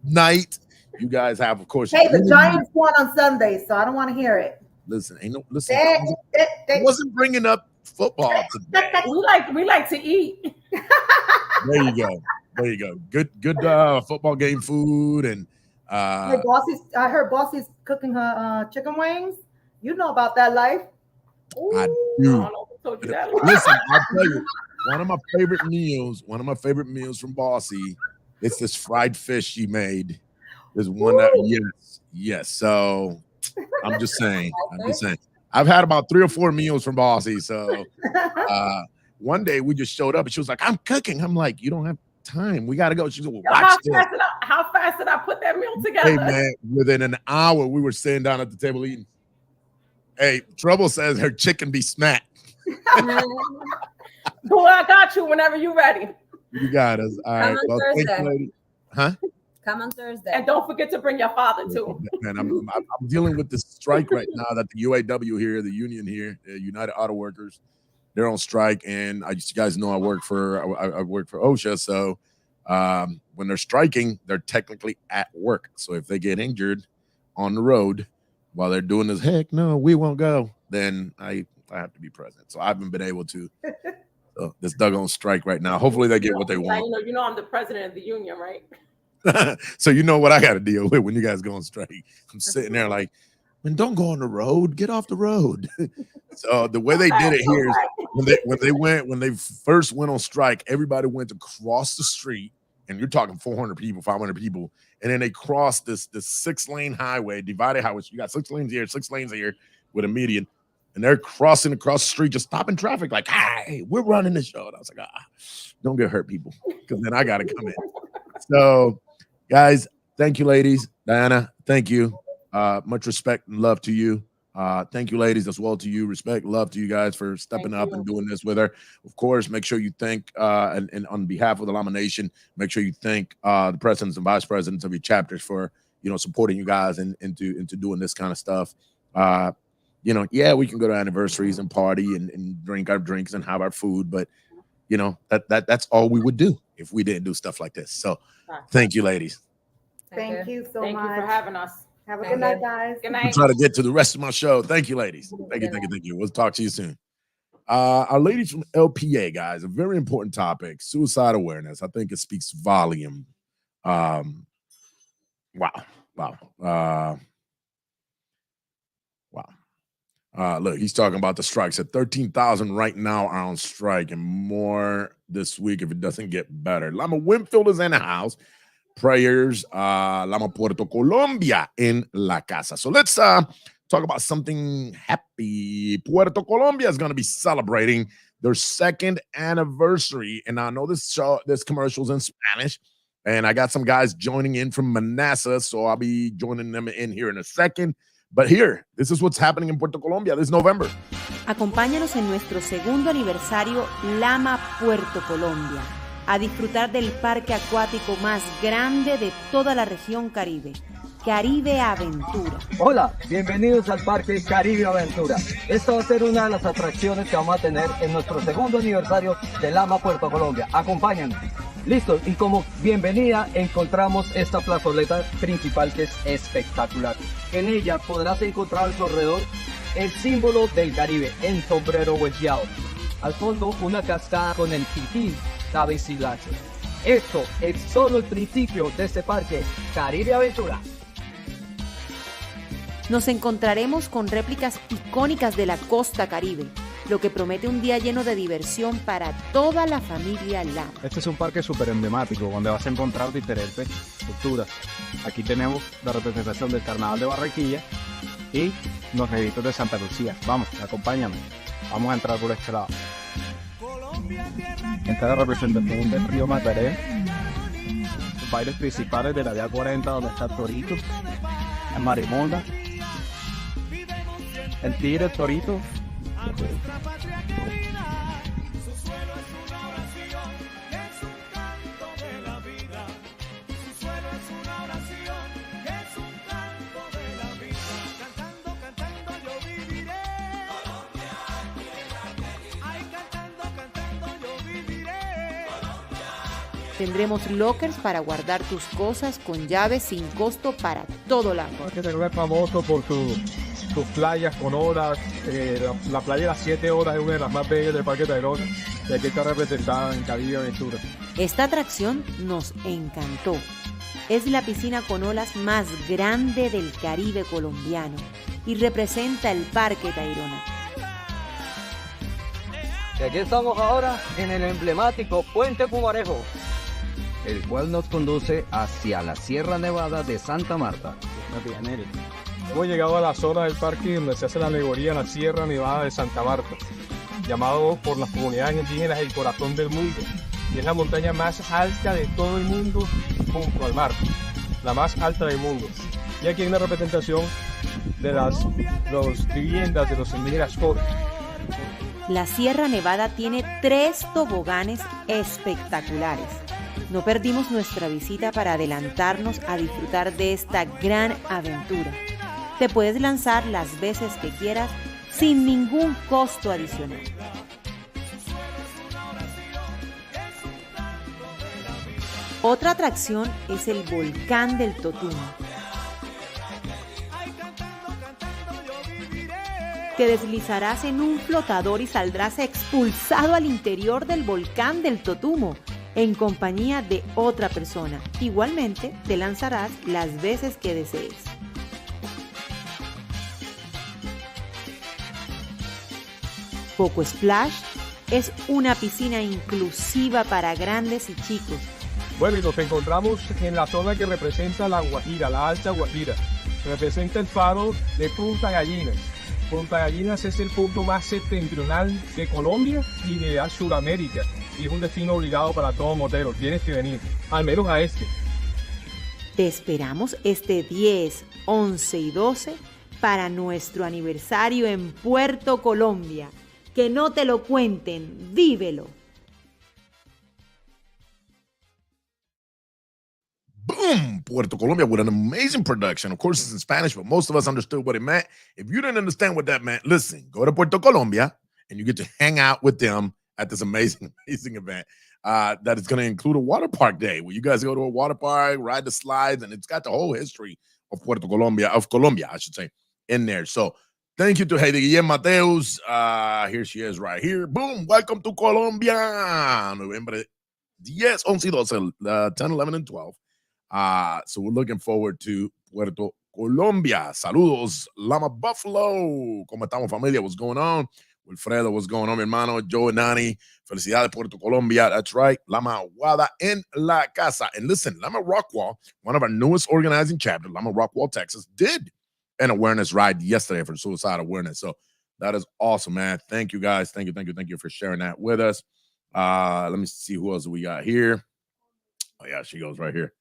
night. You guys have, of course. Hey, the Giants won on Sunday, so I don't want to hear it. Listen, I wasn't bringing up football today. We like to eat. There you go. Good football game food and Hey, I heard Bossy's cooking her chicken wings. You know about that life. I do. Listen, I'll tell you, one of my favorite meals from Bossy, it's this fried fish she made. There's one that yes. So I'm just saying. I've had about 3 or 4 meals from Bossy. So one day we just showed up and she was like, I'm cooking. I'm like, you don't have time. We got to go. She's like, well, how fast did I put that meal together? Hey, man, within an hour, we were sitting down at the table eating. Hey, Trouble says her chicken be smacked. Boy, I got you whenever you're ready. You got us. All right. Well, thank you, lady. Huh? Come on Thursday. And don't forget to bring your father too. Man, I'm dealing with this strike right now that the UAW here, the union here, the United Auto Workers, they're on strike. And you guys know I work for OSHA. So when they're striking, they're technically at work. So if they get injured on the road while they're doing this, heck no, we won't go. Then I have to be present. So I haven't been able to. So this doggone strike right now. Hopefully they get what they want. You know I'm the president of the union, right? So you know what I got to deal with when you guys go on strike. I'm sitting there like, man, don't go on the road. Get off the road. So the way they did it here is when they first went on strike, everybody went across the street, and you're talking 400 people, 500 people, and then they crossed this 6-lane highway, divided highway. So you got 6 lanes here, 6 lanes here with a median, and they're crossing across the street, just stopping traffic, like, hey, we're running the show. And I was like, don't get hurt, people, because then I got to come in. So, guys, thank you, ladies. Diana, thank you. Much respect and love to you. Thank you, ladies, as well to you. Respect, love to you guys for stepping up and doing this with her. Of course, make sure you thank, and on behalf of the Lama Nation, make sure you thank the presidents and vice presidents of your chapters for, supporting you guys into doing this kind of stuff. Yeah, we can go to anniversaries and party and drink our drinks and have our food, but that's all we would do if we didn't do stuff like this. So thank you, ladies. Thank you so much. Thank you for having us. Have a good night, guys. Good night. We'll try to get to the rest of my show. Thank you, ladies. Thank you. We'll talk to you soon. Our ladies from LPA, guys, a very important topic, suicide awareness. I think it speaks volume. Wow. Look, he's talking about the strikes. At 13,000 right now are on strike and more this week if it doesn't get better. Lama Winfield is in the house. Prayers, Lama Puerto Colombia in la casa. So let's talk about something happy. Puerto Colombia is going to be celebrating their 2nd anniversary. And I know this commercial's in Spanish. And I got some guys joining in from Manassas. So I'll be joining them in here in a second. But here, this is what's happening in Puerto Colombia this November. Acompáñanos en nuestro 2º aniversario Lama Puerto Colombia, a disfrutar del parque acuático más grande de toda la región Caribe, Caribe Aventura. Hola, bienvenidos al Parque Caribe Aventura. Esta va a ser una de las atracciones que vamos a tener en nuestro 2º aniversario de Lama Puerto Colombia. Acompáñanos. Listo, y como bienvenida encontramos esta plazoleta principal que es espectacular. En ella podrás encontrar a su alrededor el símbolo del Caribe, el sombrero hueseado. Al fondo una cascada con el tití David Silache. Esto es solo el principio de este parque Caribe Aventura. Nos encontraremos con réplicas icónicas de la costa Caribe, lo que promete un día lleno de diversión para toda la familia Lama. Este es un parque súper emblemático donde vas a encontrar diferentes culturas. Aquí tenemos la representación del Carnaval de Barranquilla y los reguitos de Santa Lucía. Vamos, acompáñame. Vamos a entrar por este lado. Esta es la representación del río Magdalena. Los bailes principales de la vía 40 donde está el torito, el marimonda, el tigre, el torito. Tendremos lockers para guardar tus cosas con llaves sin costo para todo Lama. Que es famoso por sus playas con olas. La playa de las 7 horas es una de las más bellas del Parque Tayrona, y aquí está representada en Caribe Aventura. Esta atracción nos encantó. Es la piscina con olas más grande del Caribe colombiano y representa el Parque Tayrona. Y aquí estamos ahora en el emblemático Puente Pumarejo, el cual nos conduce hacia la Sierra Nevada de Santa Marta. Hemos llegado a la zona del parque donde se hace la alegoría en la Sierra Nevada de Santa Marta, llamado por las comunidades indígenas el corazón del mundo, y es la montaña más alta de todo el mundo junto al mar, la más alta del mundo. Y aquí hay una representación de las viviendas de los indígenas Cor. La Sierra Nevada tiene 3 toboganes espectaculares. No perdimos nuestra visita para adelantarnos a disfrutar de esta gran aventura. Te puedes lanzar las veces que quieras sin ningún costo adicional. Otra atracción es el volcán del Totumo. Te deslizarás en un flotador y saldrás expulsado al interior del volcán del Totumo en compañía de otra persona. Igualmente, te lanzarás las veces que desees. Poco Splash es una piscina inclusiva para grandes y chicos. Bueno, y nos encontramos en la zona que representa la Guajira, la Alta Guajira. Representa el faro de Punta Gallinas. Punta Gallinas es el punto más septentrional de Colombia y de Sudamérica. Y es un destino obligado para todo motero. Tienes que venir, al menos a este. Te esperamos este 10, 11 y 12 para nuestro aniversario en Puerto Colombia. Que no te lo cuenten, vívelo. Boom! Puerto Colombia with an amazing production. Of course, it's in Spanish, but most of us understood what it meant. If you didn't understand what that meant, listen, go to Puerto Colombia and you get to hang out with them at this amazing, amazing event that is going to include a water park day where you guys go to a water park, ride the slides, and it's got the whole history of Colombia, I should say, in there. So thank you to Heidi Guillem Mateus. Here she is right here. Boom! Welcome to Colombia. November 10, 11, 12, 10, 11, and 12. So we're looking forward to Puerto Colombia. Saludos, Lama Buffalo. ¿Cómo estamos, familia? What's going on? Wilfredo, what's going on, mi hermano? Joe and Nani. Felicidades, Puerto Colombia. That's right. Lama Aguada en la casa. And listen, Lama Rockwall, one of our newest organizing chapters, Lama Rockwall, Texas, did an awareness ride yesterday for suicide awareness. So that is awesome, man. Thank you, guys. Thank you for sharing that with us. Let me see who else we got here. Oh, yeah, she goes right here.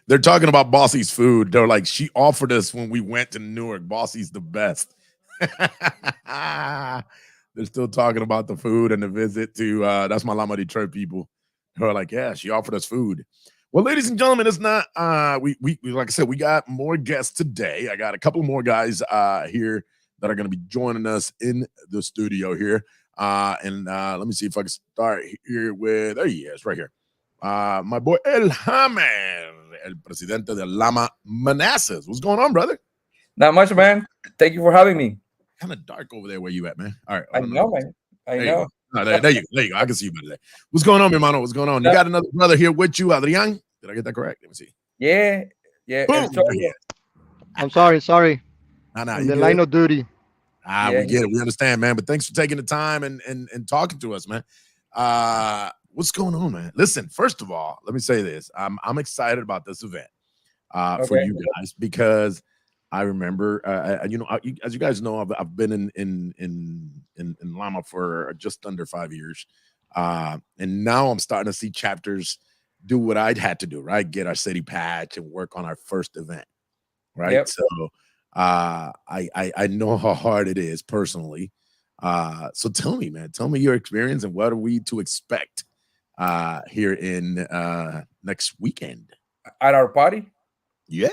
They're talking about Bossy's food. They're like, she offered us when we went to Newark. Bossy's the best. They're still talking about the food and the visit to that's my Lama Detroit people. They're like, yeah, she offered us food. Well, ladies and gentlemen, it's not we like I said, we got more guests today. I got a couple more guys here that are going to be joining us in the studio here. Let me see if I can start here with, there he is, right here. My boy El Hammer, el presidente de Lama Manassas. What's going on, brother? Not much, man. Thank you for having me. Kind of dark over there where you at, man. All right. I know, man. I There know. you go. No, there you go. I can see you better there. What's going on, mi hermano? What's going on? You got another brother here with you, Adrian? Did I get that correct? Let me see. Yeah. Boom. There he is. I'm sorry. Nah, In you the good? line of duty. We get it. We understand, man. But thanks for taking the time and talking to us, man. What's going on, man? Listen, first of all, let me say this. I'm excited about this event for you guys because I remember, as you guys know, I've been in Lama for just under 5 years, and now I'm starting to see chapters do what I'd had to do, right? Get our city patch and work on our first event, right? Yep. So I know how hard it is personally. So tell me, man, your experience and what are we to expect here in next weekend At our party? Yeah.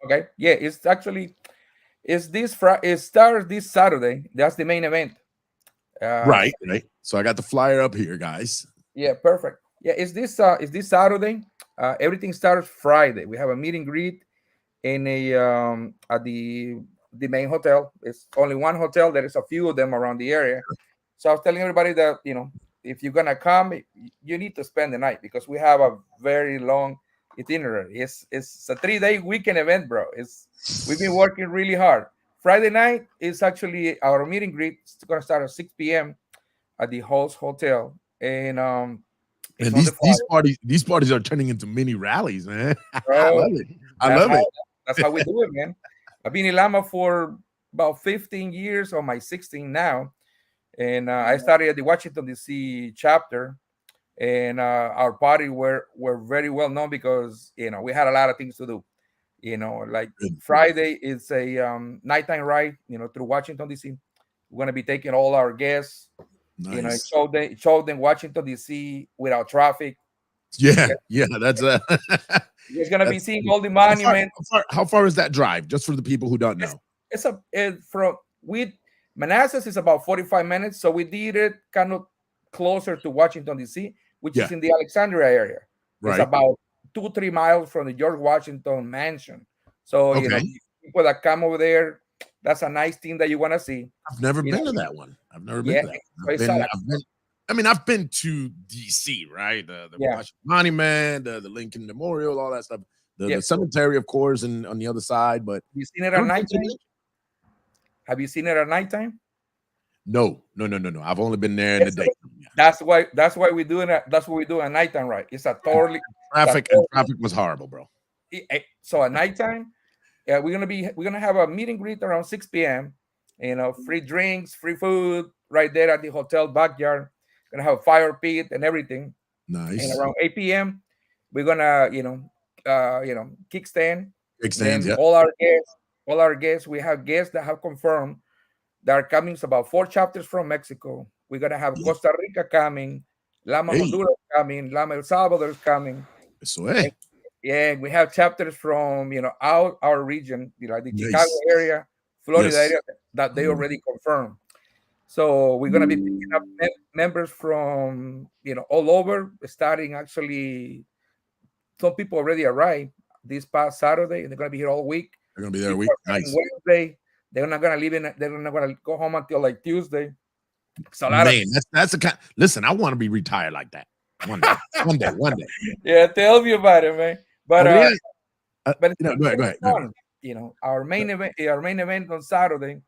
Okay. Yeah, it starts this Saturday. That's the main event. Right. So I got the flyer up here, guys. Yeah, perfect. Yeah, it's this Saturday. Everything starts Friday. We have a meet and greet in at the main hotel. It's only one hotel. There is a few of them around the area. So I was telling everybody that, if you're gonna come, you need to spend the night because we have a very long itinerary. It's a 3-day weekend event, bro. We've been working really hard. Friday night is actually our meet and greet. It's gonna start at 6 p.m. at the Halls Hotel. And and these parties are turning into mini rallies, man. Bro, I love it. That's how we do it, man. I've been in Lama for about 15 years, or my 16 now. And I started at the Washington, D.C. chapter. And our party were very well known because, we had a lot of things to do. Like Friday is a nighttime ride, through Washington, D.C. We're going to be taking all our guests. Nice. Show them Washington, D.C. without traffic. Yeah, that's You're gonna be seeing all the monuments. How far is that drive? Just for the people who don't know. Manassas is about 45 minutes, so we did it kind of closer to Washington, D.C., which is in the Alexandria area. Right. It's about 2-3 miles from the George Washington mansion. So people that come over there, that's a nice thing that you want to see. I've never been to that one. I've never been to that. I've been to DC, right? The Washington Monument, the Lincoln Memorial, all that stuff. The cemetery, of course, and on the other side. But have you seen it at nighttime? Have you seen it at nighttime? No. I've only been there in the day. That's why we do it. That's what we do at nighttime, right? It's a totally traffic was horrible, bro. So at nighttime, we're gonna have a meet and greet around 6 p.m. Free drinks, free food right there at the hotel backyard. Gonna have a fire pit and everything. Nice. And around 8 p.m., we're gonna kickstand. Yeah. All our guests. We have guests that have confirmed that are coming. It's about 4 chapters from Mexico. We're gonna have Costa Rica coming, Lama Honduras coming, Lama El Salvador is coming. We have chapters from our region, like the Chicago area, Florida area, that they already confirmed. So we're gonna be picking up members from all over. Starting actually, some people already arrived this past Saturday, and they're gonna be here all week. They're gonna be there a week. Nice. Wednesday, they're not gonna leave they're not gonna go home until like Tuesday. So that's the kind. Listen, I want to be retired like that one day. Yeah, tell me about it, man. But go ahead. Our main event on Saturday.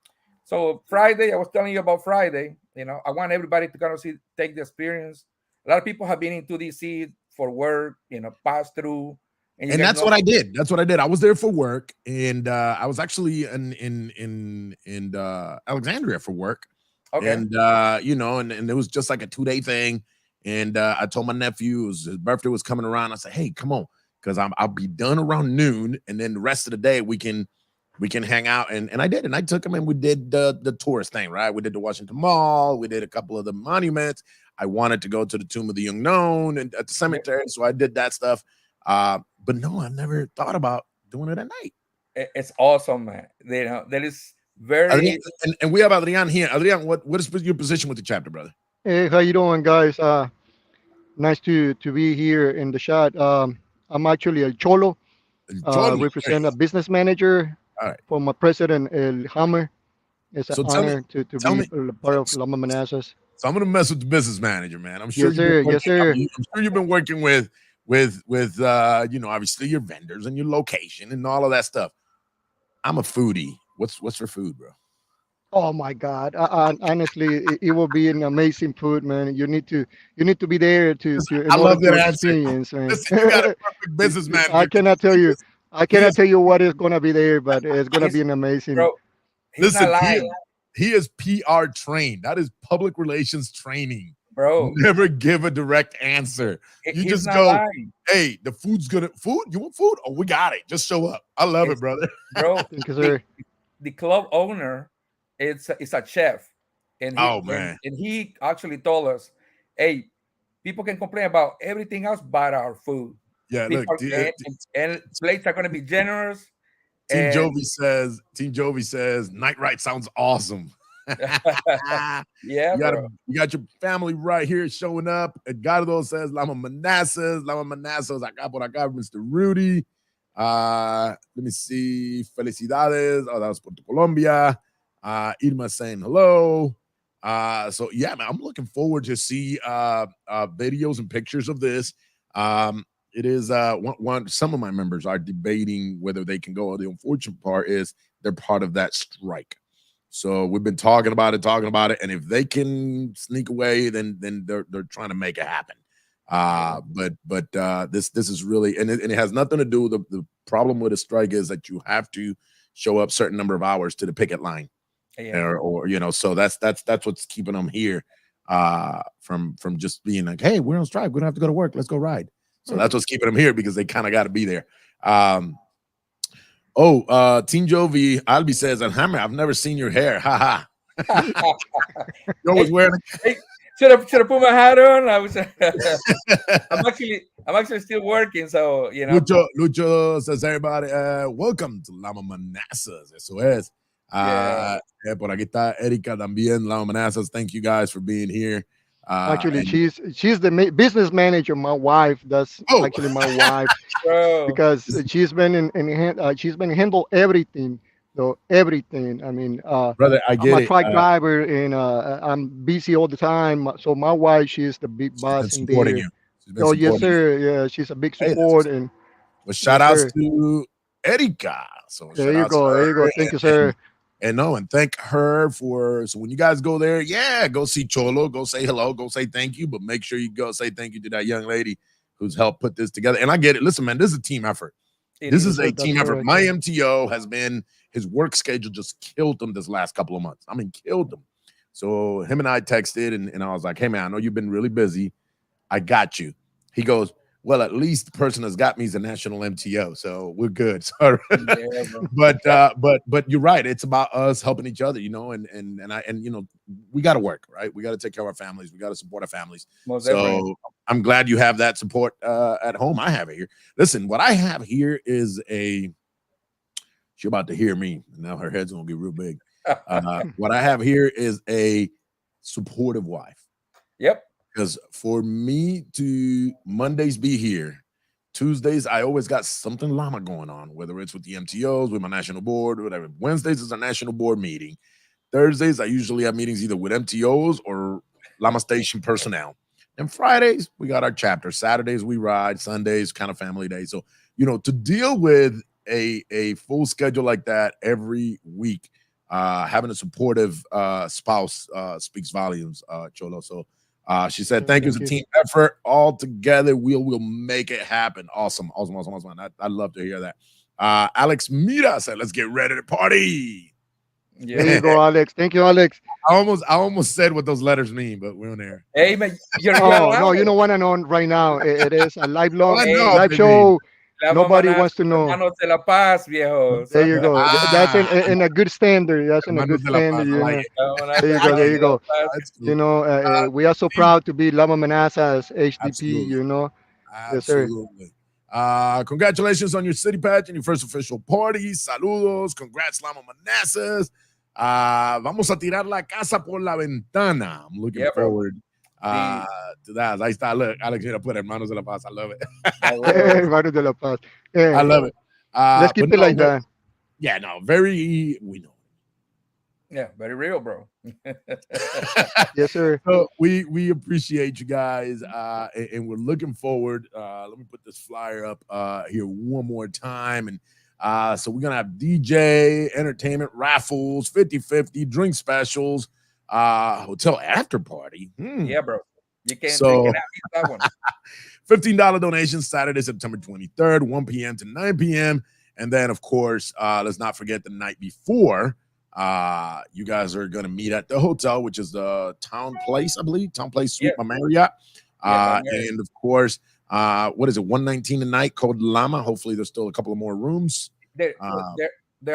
So Friday, I was telling you about Friday. I want everybody to kind of take the experience. A lot of people have been into DC for work, pass through. And that's what I did. I was there for work, and I was actually in Alexandria for work. Okay. And and it was just like a 2-day thing. And I told my nephew his birthday was coming around. I said, "Hey, come on, because I'll be done around noon, and then the rest of the day we can hang out." And I did, and I took him, and we did the tourist thing, right? We did the Washington Mall, we did a couple of the monuments. I wanted to go to the Tomb of the Unknown and at the cemetery, so I did that stuff. But no, I never thought about doing it at night. It's awesome, man. There is Very. Adrian, and we have Adrian here. Adrian, what is your position with the chapter, brother? Hey, how you doing, guys? Nice to be here in the shot. I'm actually a cholo. Cholo. Represent a business manager All right. for my president, El Hammer. It's an So honor to tell be me, part of Lama Manassas. so I'm gonna mess with the business manager, man. I'm sure Yes, sir. Yes, sir. I'm sure you've been working with obviously your vendors and your location and all of that stuff. I'm a foodie. What's for food, bro? Oh my God! Honestly, it will be an amazing food, man. You need to be there I in order love that to answer. experience, man. Listen, you got a perfect business manager. I cannot tell you. I He cannot is, tell you what is gonna be there, but it's gonna be He's, an amazing. bro, he's listen, not lying, he is PR trained. That is public relations training. bro. Never give a direct answer. You He's just not go, lying, hey, the food's gonna food. You want food? Oh, we got it. Just show up. I love it, brother. bro. Thank you, sir. The club owner is a chef, and Oh, man. and he actually told us, hey, people can complain about everything else but our food. Yeah, People, look, and plates are going to be generous. Team and Jovi says, Night Ride sounds awesome. yeah, you bro. got your family right here showing up. Edgardo says, Lama Manassas, acá por acá, Mr. Rudy. Let me see. Felicidades. Oh, that was Puerto Colombia. Irma saying hello. So yeah, man, I'm looking forward to see videos and pictures of this. It is some of my members are debating whether they can go. The unfortunate part is they're part of that strike. So we've been talking about it, and if they can sneak away, then they're trying to make it happen. But this is really, and it has nothing to do with the problem with a strike is that you have to show up certain number of hours to the picket line, or so that's what's keeping them here from just being like, hey, we're on strike, we don't have to go to work, let's go ride. So that's what's keeping them here, because they kind of got to be there. Team Jovi Albi says, and Hammer, I've never seen your hair. Ha ha. You're always wearing Hey, should have put my hat on. I was I'm actually still working, so Lucho says, everybody, welcome to Lama Manassas. Eso es. Por aquí está Erika también, Lama Manassas. Thank you guys for being here. Actually, she's the business manager. My wife. That's actually my wife, because she's been she's been handle everything. So everything. I mean, brother, I get I'm a it. truck driver, and I'm busy all the time. So my wife, she's the big boss in there. Oh yes, sir. Yeah, she's a big support. And well, shout outs to Erika. So there you go. There you go. Thank you, sir. And thank her so when you guys go there, go see Cholo, go say hello, go say thank you, but make sure you go say thank you to that young lady who's helped put this together. And I get it. Listen, man, this is a team effort. This is a team effort. My MTO has been, his work schedule just killed him this last couple of months. I mean, killed him. So him and I texted, and I was like, hey, man, I know you've been really busy. I got you. He goes, well, at least the person that's got me is a national MTO, so we're good. Sorry. But you're right. It's about us helping each other, and we got to work, right? We got to take care of our families. We got to support our families. So I'm glad you have that support at home. I have it here. Listen, what I have here is she's about to hear me. Now her head's gonna get real big. What I have here is a supportive wife. Yep. Because for me to Mondays be here, Tuesdays I always got something Lama going on, whether it's with the MTOs, with my national board, or whatever. Wednesdays is a national board meeting. Thursdays I usually have meetings either with MTOs or Lama Station personnel. And Fridays we got our chapter. Saturdays we ride. Sundays kind of family day. So to deal with a full schedule like that every week, having a supportive spouse speaks volumes, Cholo. So she said, thank you. It's a team effort. All together, we'll make it happen. Awesome. I'd love to hear that. Alex Mira said, let's get ready to party. Yeah. There you go, Alex. Thank you, Alex. I almost said what those letters mean, but we're on there. Hey, man, no, you don't want to know right now. It is a live show. Nobody wants to know. De la Paz, viejo. There you go. That's in a good standard. That's in a good standard. There you go. We are so proud to be Lama Manassas HDP. Absolutely. Yes, sir. Congratulations on your city patch and your first official party. Saludos. Congrats, Lama Manassas. Vamos a tirar la casa por la ventana. I'm looking forward to that. Ahí está. Look, Alex, mira, put Hermanos de la Paz. I love it. Hermanos de la Paz. I love it. Let's keep it like that. Yeah, no, we know. Yeah, very real, bro. Yes, sir. So we appreciate you guys, and we're looking forward. Let me put this flyer up here one more time. And so we're going to have DJ, entertainment, raffles, 50-50, drink specials, hotel after party. Yeah, bro. You can have that one. $15 donations Saturday, September 23rd, 1 p.m. to 9 p.m. And then, of course, let's not forget the night before. You guys are going to meet at the hotel, which is the Town Place, I believe. Town Place Suite by Marriott. And, of course, what is it, 119 a night, code Lama. Hopefully, there's still a couple of more rooms. There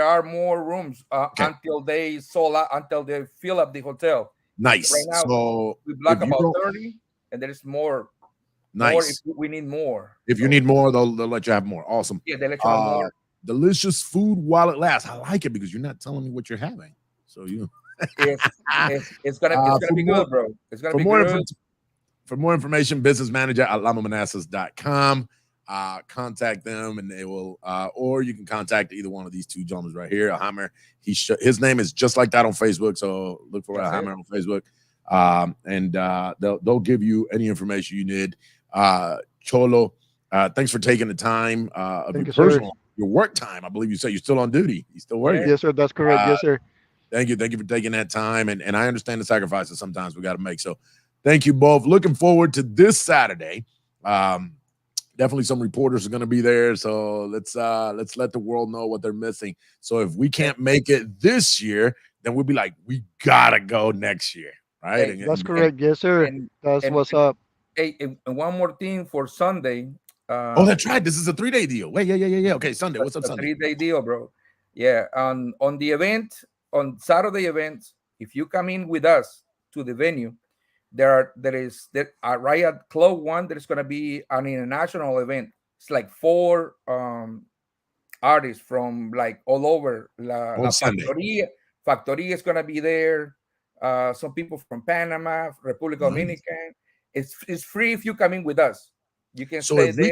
are more rooms until they sold out, until they fill up the hotel. Nice. Right now, so we block about 30, and there is more. Nice. More if we need more. If you need more, they'll let you have more. Awesome. Yeah, they let you have more. Delicious food while it lasts. I like it because you're not telling me what you're having. So it's gonna be good, bro. It's gonna be good. For more information, business manager at lamamanassas.com. Contact them and they will, or you can contact either one of these two gentlemen right here. Hammer. His name is just like that on Facebook. So look for Hammer on Facebook. And they'll give you any information you need. Cholo, thanks for taking the time of your work time. I believe you said you're still on duty. You still working? Yes, sir. That's correct. Yes, sir. Thank you for taking that time. And I understand the sacrifices sometimes we got to make. So thank you both. Looking forward to this Saturday. Definitely some reporters are going to be there. So let's let the world know what they're missing. So if we can't make it this year, then we'll be like, we gotta go next year. Right. That's correct. Yes, sir. That's what's up. Hey, and one more thing for Sunday. That's right. This is a 3-day deal. Wait, yeah. Okay, Sunday. What's up, Sunday? 3-day deal, bro. Yeah. On the event, on Saturday event, if you come in with us to the venue, there right at Club 1, there's gonna be an international event. It's like 4 artists from like all over. La Factoría is gonna be there. Some people from Panama, República Dominican. It's free if you come in with us. You can stay there.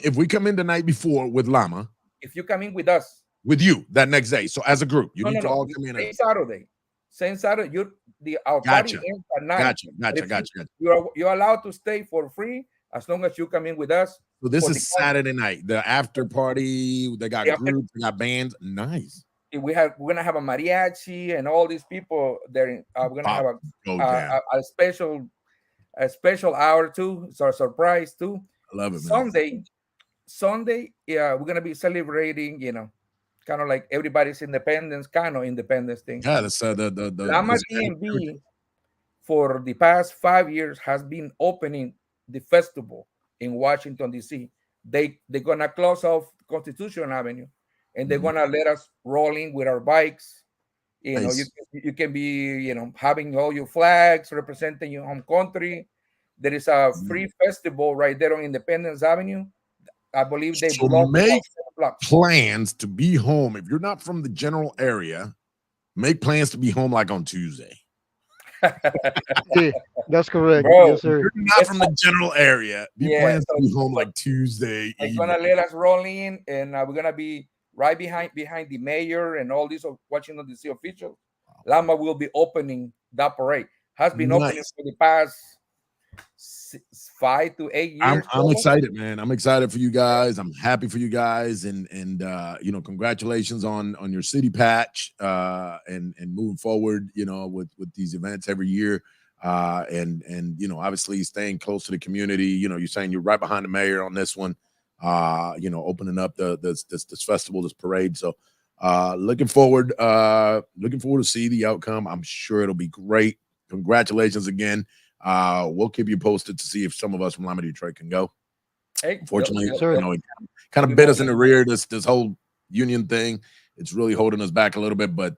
If we come in the night before with Lama, if you come in with us, with you that next day, so as a group, you need to all come in. Same Saturday, our party ends at night. Gotcha. You're allowed to stay for free as long as you come in with us. So this is Saturday night, the after party. They got groups, they got bands. Nice. We're gonna have a mariachi and all these people there. We're gonna have a special hour too. It's our surprise too. I love it, man. Sunday, yeah, we're gonna be celebrating. Kind of like everybody's independence thing. Yeah, that's the Lama DMV for the past 5 years has been opening the festival in Washington D.C. They're gonna close off Constitution Avenue, and they're gonna let us roll in with our bikes. Nice. You can be having all your flags representing your home country. There is a free festival right there on Independence Avenue. I believe they make plans to be home. If you're not from the general area, make plans to be home like on Tuesday. That's correct. Bro, yes, sir. If you're not from the general area, plans to be home like Tuesday. They're gonna let us roll in, and we're gonna be right behind the mayor and all these Washington D.C. officials. Lama will be opening that parade. Has been opening for the past 5 to 8 years. I'm excited, man. I'm excited for you guys. I'm happy for you guys, and congratulations on your city patch and moving forward. With these events every year, and obviously staying close to the community. You're saying you're right behind the mayor on this one. Opening up this festival, this parade. So looking forward to see the outcome. I'm sure it'll be great. Congratulations again. We'll keep you posted to see if some of us from Lima Detroit can go. Unfortunately, it kind of bit us in the rear, this whole union thing. It's really holding us back a little bit, but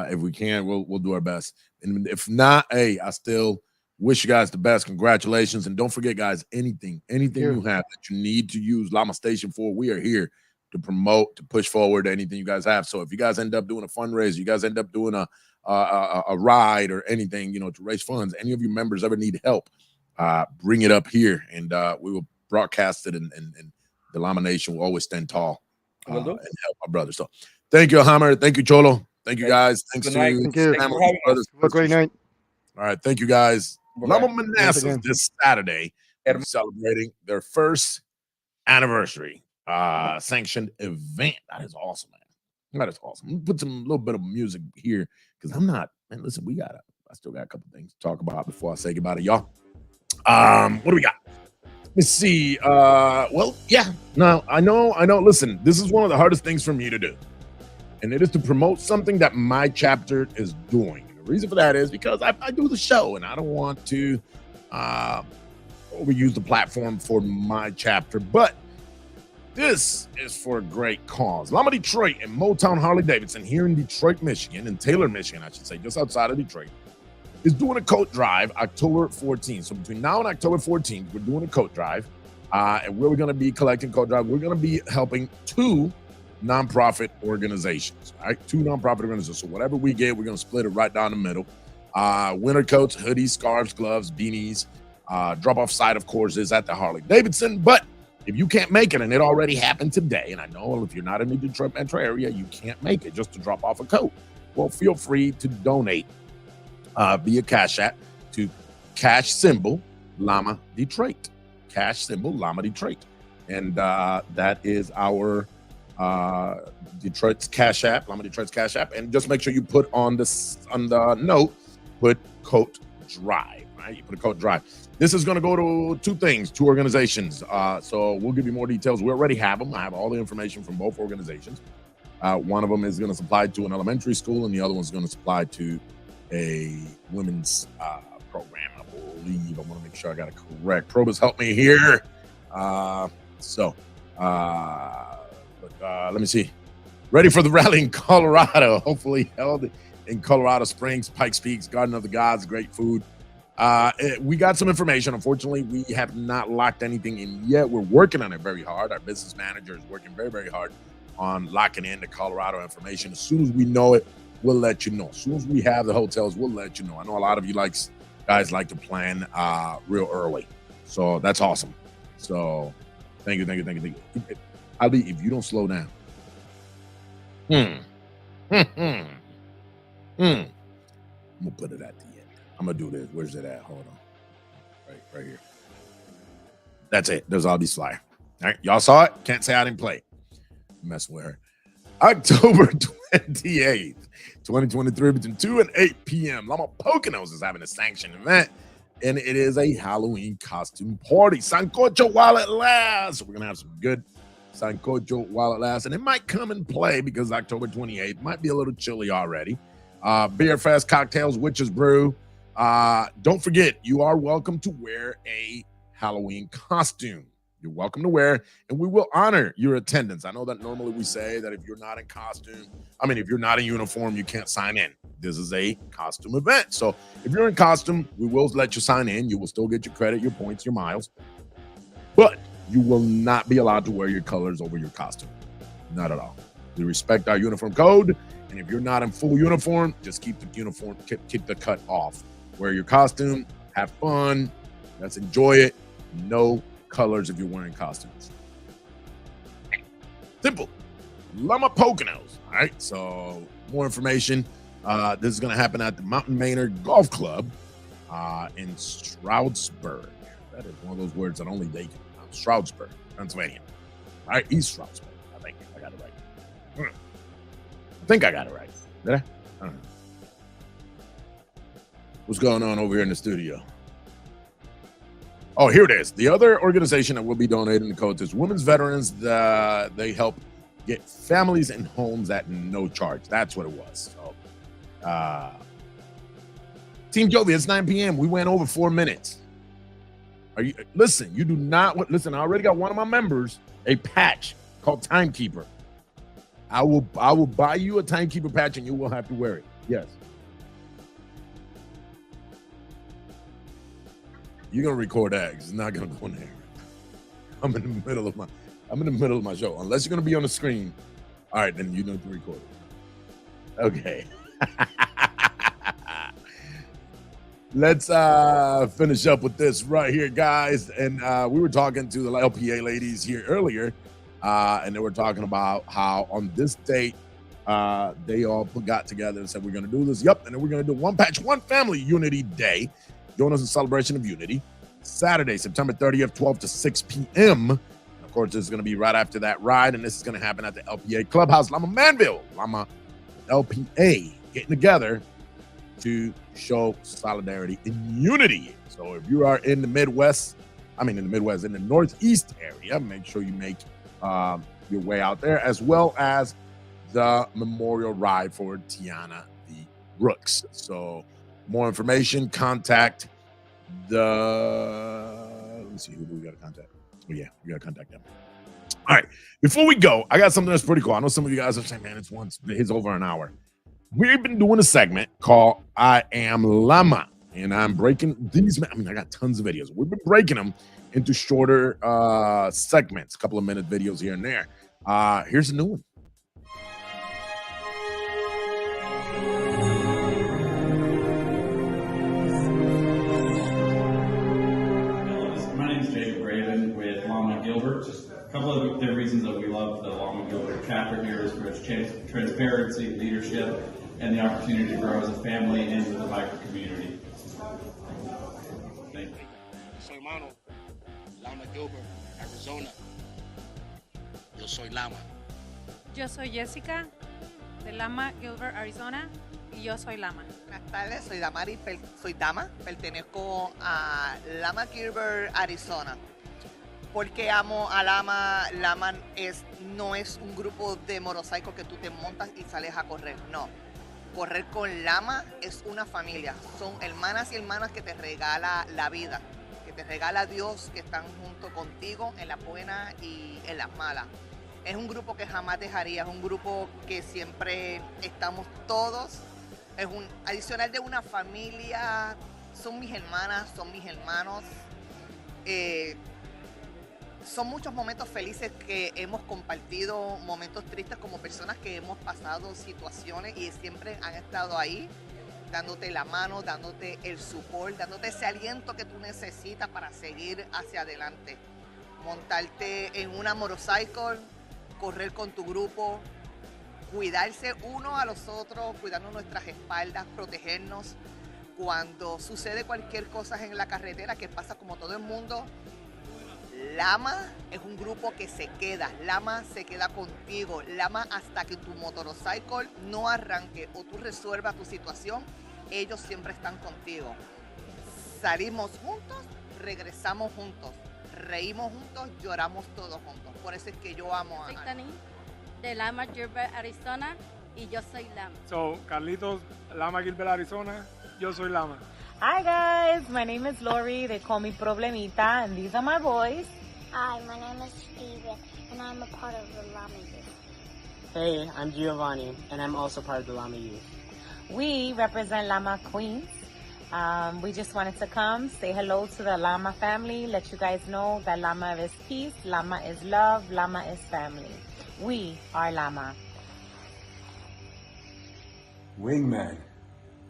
if we can, we'll do our best. And if not, hey, I still wish you guys the best. Congratulations. And don't forget, guys, anything you have that you need to use Lama Station for, we are here. to promote, to push forward anything you guys have. So if you guys end up doing a fundraiser, you guys end up doing a ride or anything, to raise funds, any of your members ever need help, bring it up here, and we will broadcast it, and the Lama Nation will always stand tall and help our brothers. So thank you, Hammer. Thank you, Cholo. Thank you, guys. Thanks to Thank you. brothers. Have a great night. All right. Thank you, guys. Lama Once Manassas again. this Saturday are celebrating their first anniversary sanctioned event. That is awesome, man. That is awesome. I'm gonna put some little bit of music here because I'm not, man. Listen, I still got a couple things to talk about before I say goodbye to y'all. What do we got? Let's see. Well, yeah. No, I know. Listen, this is one of the hardest things for me to do, and it is to promote something that my chapter is doing. And the reason for that is because I do the show, and I don't want to overuse the platform for my chapter, but this is for a great cause. Lama Detroit and Motown Harley-Davidson here in Detroit, Michigan, in Taylor, Michigan, I should say, just outside of Detroit, is doing a coat drive October 14th. So between now and October 14th, we're doing a coat drive. And we're going to be collecting coat drive. We're going to be helping 2 nonprofit organizations, all right? 2 nonprofit organizations. So whatever we get, we're going to split it right down the middle. Winter coats, hoodies, scarves, gloves, beanies. Drop-off site, of course, is at the Harley-Davidson. But if you can't make it, and it already happened today, and I know if you're not in the Detroit metro area, you can't make it just to drop off a coat. Well, feel free to donate via Cash App to cash symbol Lama Detroit. Cash symbol Lama Detroit. And that is our Detroit's Cash App, Lama Detroit's Cash App. And just make sure you put on the note, put coat drive, right? You put a coat drive. This is going to go to 2 things, 2 organizations. So we'll give you more details. We already have them. I have all the information from both organizations. One of them is going to supply to an elementary school, and the other one's going to supply to a women's program, I believe. I want to make sure I got it correct. Probus, help me here. Let me see. Ready for the rally in Colorado, hopefully held in Colorado Springs, Pikes Peak, Garden of the Gods, great food. We got some information. Unfortunately, we have not locked anything in yet. We're working on it very hard. Our business manager is working very, very hard on locking in the Colorado information. As soon as we know it, we'll let you know. As soon as we have the hotels, we'll let you know. I know a lot of you guys like to plan real early. So that's awesome. So thank you. Ali, if you don't slow down. I'm gonna put it at the end. I'm gonna do this. Where's it at? Hold on. Right here. That's it. There's all these flyer. All right. Y'all saw it? Can't say I didn't play it. Mess with her. October 28th, 2023, between 2 and 8 p.m. Lama Poconos is having a sanctioned event, and it is a Halloween costume party. Sancocho while it lasts. We're gonna have some good Sancocho while it lasts, and it might come and play because October 28th might be a little chilly already. Beer fest, cocktails, witches brew. Don't forget, you are welcome to wear a Halloween costume. You're welcome to wear, and we will honor your attendance. I know that normally we say that if you're not in costume, if you're not in uniform, you can't sign in. This is a costume event. So if you're in costume, we will let you sign in. You will still get your credit, your points, your miles, but you will not be allowed to wear your colors over your costume. Not at all. We respect our uniform code, and if you're not in full uniform, just keep the uniform, keep the cut off. Wear your costume, have fun, let's enjoy it. No colors if you're wearing costumes. Simple. Lama Poconos. All right. So more information. This is going to happen at the Mountain Maynard Golf Club in Stroudsburg. That is one of those words that only they can pronounce. Stroudsburg, Pennsylvania. All right. East Stroudsburg. I think I got it right. I think I got it right. Did I? I don't know. What's going on over here in the studio? Oh, here it is. The other organization that will be donating the coats is Women's Veterans. They help get families and homes at no charge. That's what it was. So, Team Jovi, it's 9 p.m. We went over 4 minutes. Listen, you do not listen. I already got one of my members a patch called Timekeeper. I will buy you a Timekeeper patch, and you will have to wear it. Yes. You're gonna record that because it's not gonna go in there. I'm in the middle of my I'm in the middle of my show. Unless you're going to be on the screen. All right, then you know to record it. Okay. Let's finish up with this right here, guys. And we were talking to the LPA ladies here earlier, and they were talking about how on this date, they all got together and said, we're going to do this. Yep. And then we're going to do One Patch, One Family Unity Day. Join us in celebration of unity. Saturday, September 30th, 12 to 6 p.m. Of course, this is going to be right after that ride, and this is going to happen at the LPA Clubhouse, Lama Manville. Lama LPA getting together to show solidarity and unity. So if you are in the Midwest, in the Northeast area, make sure you make your way out there, as well as the memorial ride for Tiana V. Brooks. So more information, contact let me see, who do we got to contact? Oh yeah, we got to contact them. All right, before we go, I got something that's pretty cool. I know some of you guys are saying, man, it's over an hour. We've been doing a segment called I Am Lama, and I'm breaking these. I got tons of videos. We've been breaking them into shorter segments, a couple of minute videos here and there. Here's a new one. My name is Jacob Raven with Lama Gilbert. Just a couple of the reasons that we love the Lama Gilbert chapter here is for its transparency, leadership, and the opportunity to grow as a family and with the micro community. Thank you. Soy hermano, Lama Gilbert, Arizona. Yo soy Lama. Yo soy Jessica, de Lama Gilbert, Arizona, y yo soy Lama. Buenas tardes, soy Damari, soy Dama, pertenezco a Lama Gilbert, Arizona. ¿Por qué amo a Lama? Lama no es un grupo de motorcycles que tú te montas y sales a correr, no. Correr con Lama es una familia, son hermanas y hermanas que te regala la vida, que te regala Dios, que están junto contigo en las buenas y en las malas. Es un grupo que jamás dejaría, es un grupo que siempre estamos todos, es un adicional de una familia, son mis hermanas, son mis hermanos. Son muchos momentos felices que hemos compartido, momentos tristes como personas que hemos pasado situaciones y siempre han estado ahí, dándote la mano, dándote el support, dándote ese aliento que tú necesitas para seguir hacia adelante. Montarte en una motorcycle, correr con tu grupo, cuidarse uno a los otros, cuidarnos nuestras espaldas, protegernos. Cuando sucede cualquier cosa en la carretera, que pasa como todo el mundo, Lama es un grupo que se queda, Lama se queda contigo, Lama hasta que tu motorcycle no arranque o tú resuelvas tu situación, ellos siempre están contigo. Salimos juntos, regresamos juntos, reímos juntos, lloramos todos juntos. Por eso es que yo amo a Soy Tani, de Lama Gilbert, Arizona, y yo soy Lama. So, Carlitos, Lama Gilbert, Arizona, yo soy Lama. Hi guys, my name is Lori. They call me Problemita, and these are my boys. Hi, my name is Steven, and I'm a part of the Lama Youth. Hey, I'm Giovanni, and I'm also part of the Lama Youth. We represent Lama Queens. We just wanted to come, say hello to the Lama family, let you guys know that Lama is peace, Lama is love, Lama is family. We are Lama. Wingman,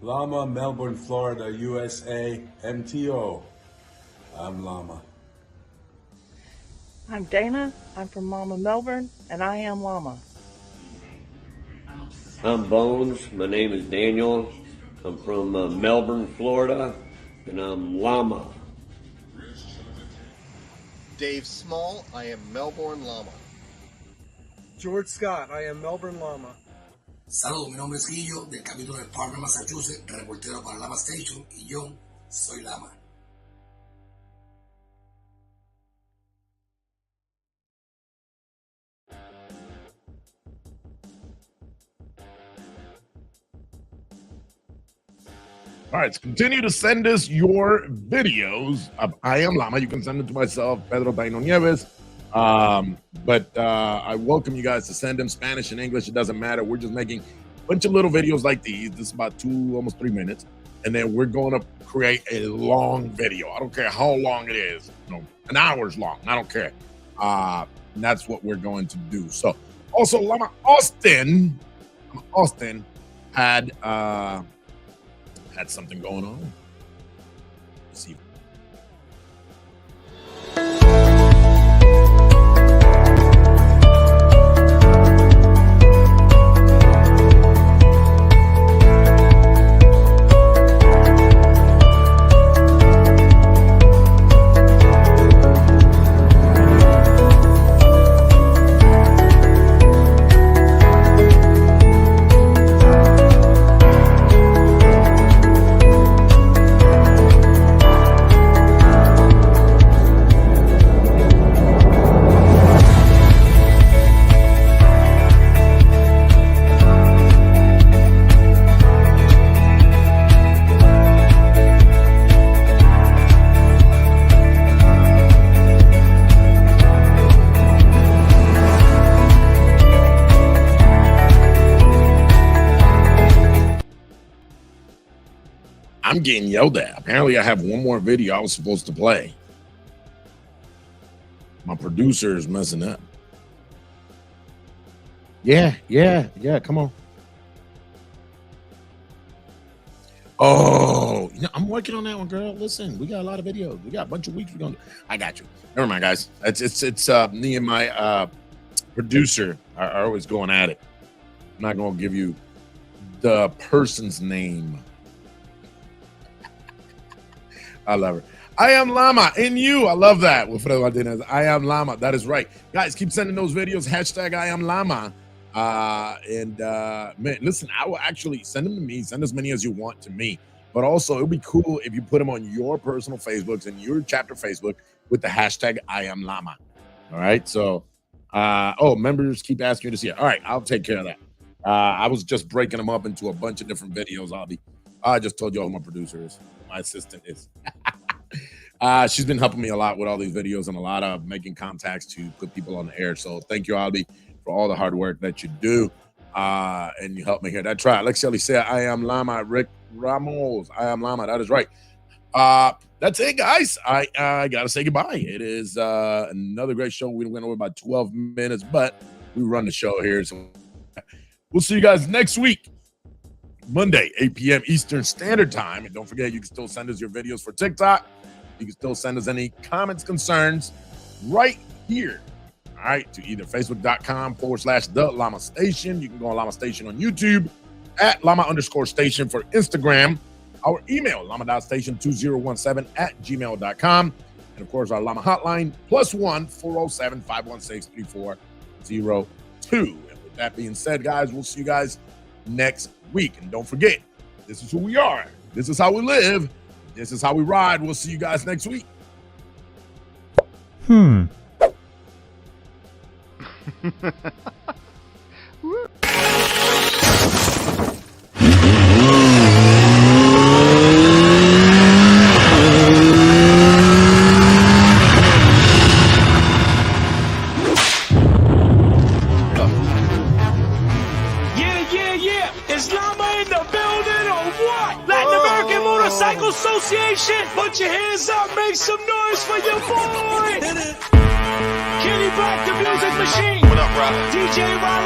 Lama, Melbourne, Florida, USA, MTO. I'm Lama. I'm Dana. I'm from Lama, Melbourne, and I am Lama. I'm Bones. My name is Daniel. I'm from Melbourne, Florida, and I'm Lama. Dave Small. I am Melbourne Lama. George Scott. I am Melbourne Lama. Saludos, mi nombre es Guillo, del capítulo de Parma, Massachusetts, reportero para Lama Station, y yo soy Lama. All right, so continue to send us your videos of I Am Lama. You can send it to myself, Pedro Taino Nieves. But I welcome you guys to send them Spanish and English. It doesn't matter. We're just making a bunch of little videos like these. This is about almost 3 minutes. And then we're going to create a long video. I don't care how long it is. An hour's long. I don't care. and that's what we're going to do. So, also, Lama Austin had something going on. Let's see. I'm getting yelled at. Apparently, I have one more video I was supposed to play. My producer is messing up. Yeah. Come on. Oh, I'm working on that one, girl. Listen, we got a lot of videos. We got a bunch of weeks we're gonna do. I got you. Never mind, guys. It's me and my producer are always going at it. I'm not gonna give you the person's name. I love her. I am Lama in you. I love that. Wilfredo Martinez. I am Lama. That is right. Guys, keep sending those videos. Hashtag I am Lama. Man, listen, I will actually send them to me. Send as many as you want to me. But also, it would be cool if you put them on your personal Facebooks and your chapter Facebook with the hashtag I am Lama. All right. So, members keep asking you to see it. All right. I'll take care of that. I was just breaking them up into a bunch of different videos. I just told you who my producer is. My assistant is. She's been helping me a lot with all these videos and a lot of making contacts to put people on the air. So thank you, Albie, for all the hard work that you do. And you help me here. That's right. Like Shelly said, I am Lama. Rick Ramos. I am Lama. That is right. That's it, guys. I gotta say goodbye. It is another great show. We went over about 12 minutes, but we run the show here. So we'll see you guys next week. Monday, 8 p.m. Eastern Standard Time. And don't forget, you can still send us your videos for TikTok. You can still send us any comments, concerns right here. All right, to either facebook.com/The Lama Station. You can go on Lama Station on YouTube, at Lama_Station for Instagram. Our email, lama.station2017@gmail.com. And of course, our Lama hotline, +1 407 516 3402. And with that being said, guys, we'll see you guys next week. And don't forget, this is who we are. This is how we live. This is how we ride. We'll see you guys next week. Is Lama in the building or what? Latin American Motorcycle Association, put your hands up, make some noise for your boy. Kenny Black, the music machine. What up, brother? DJ Rob.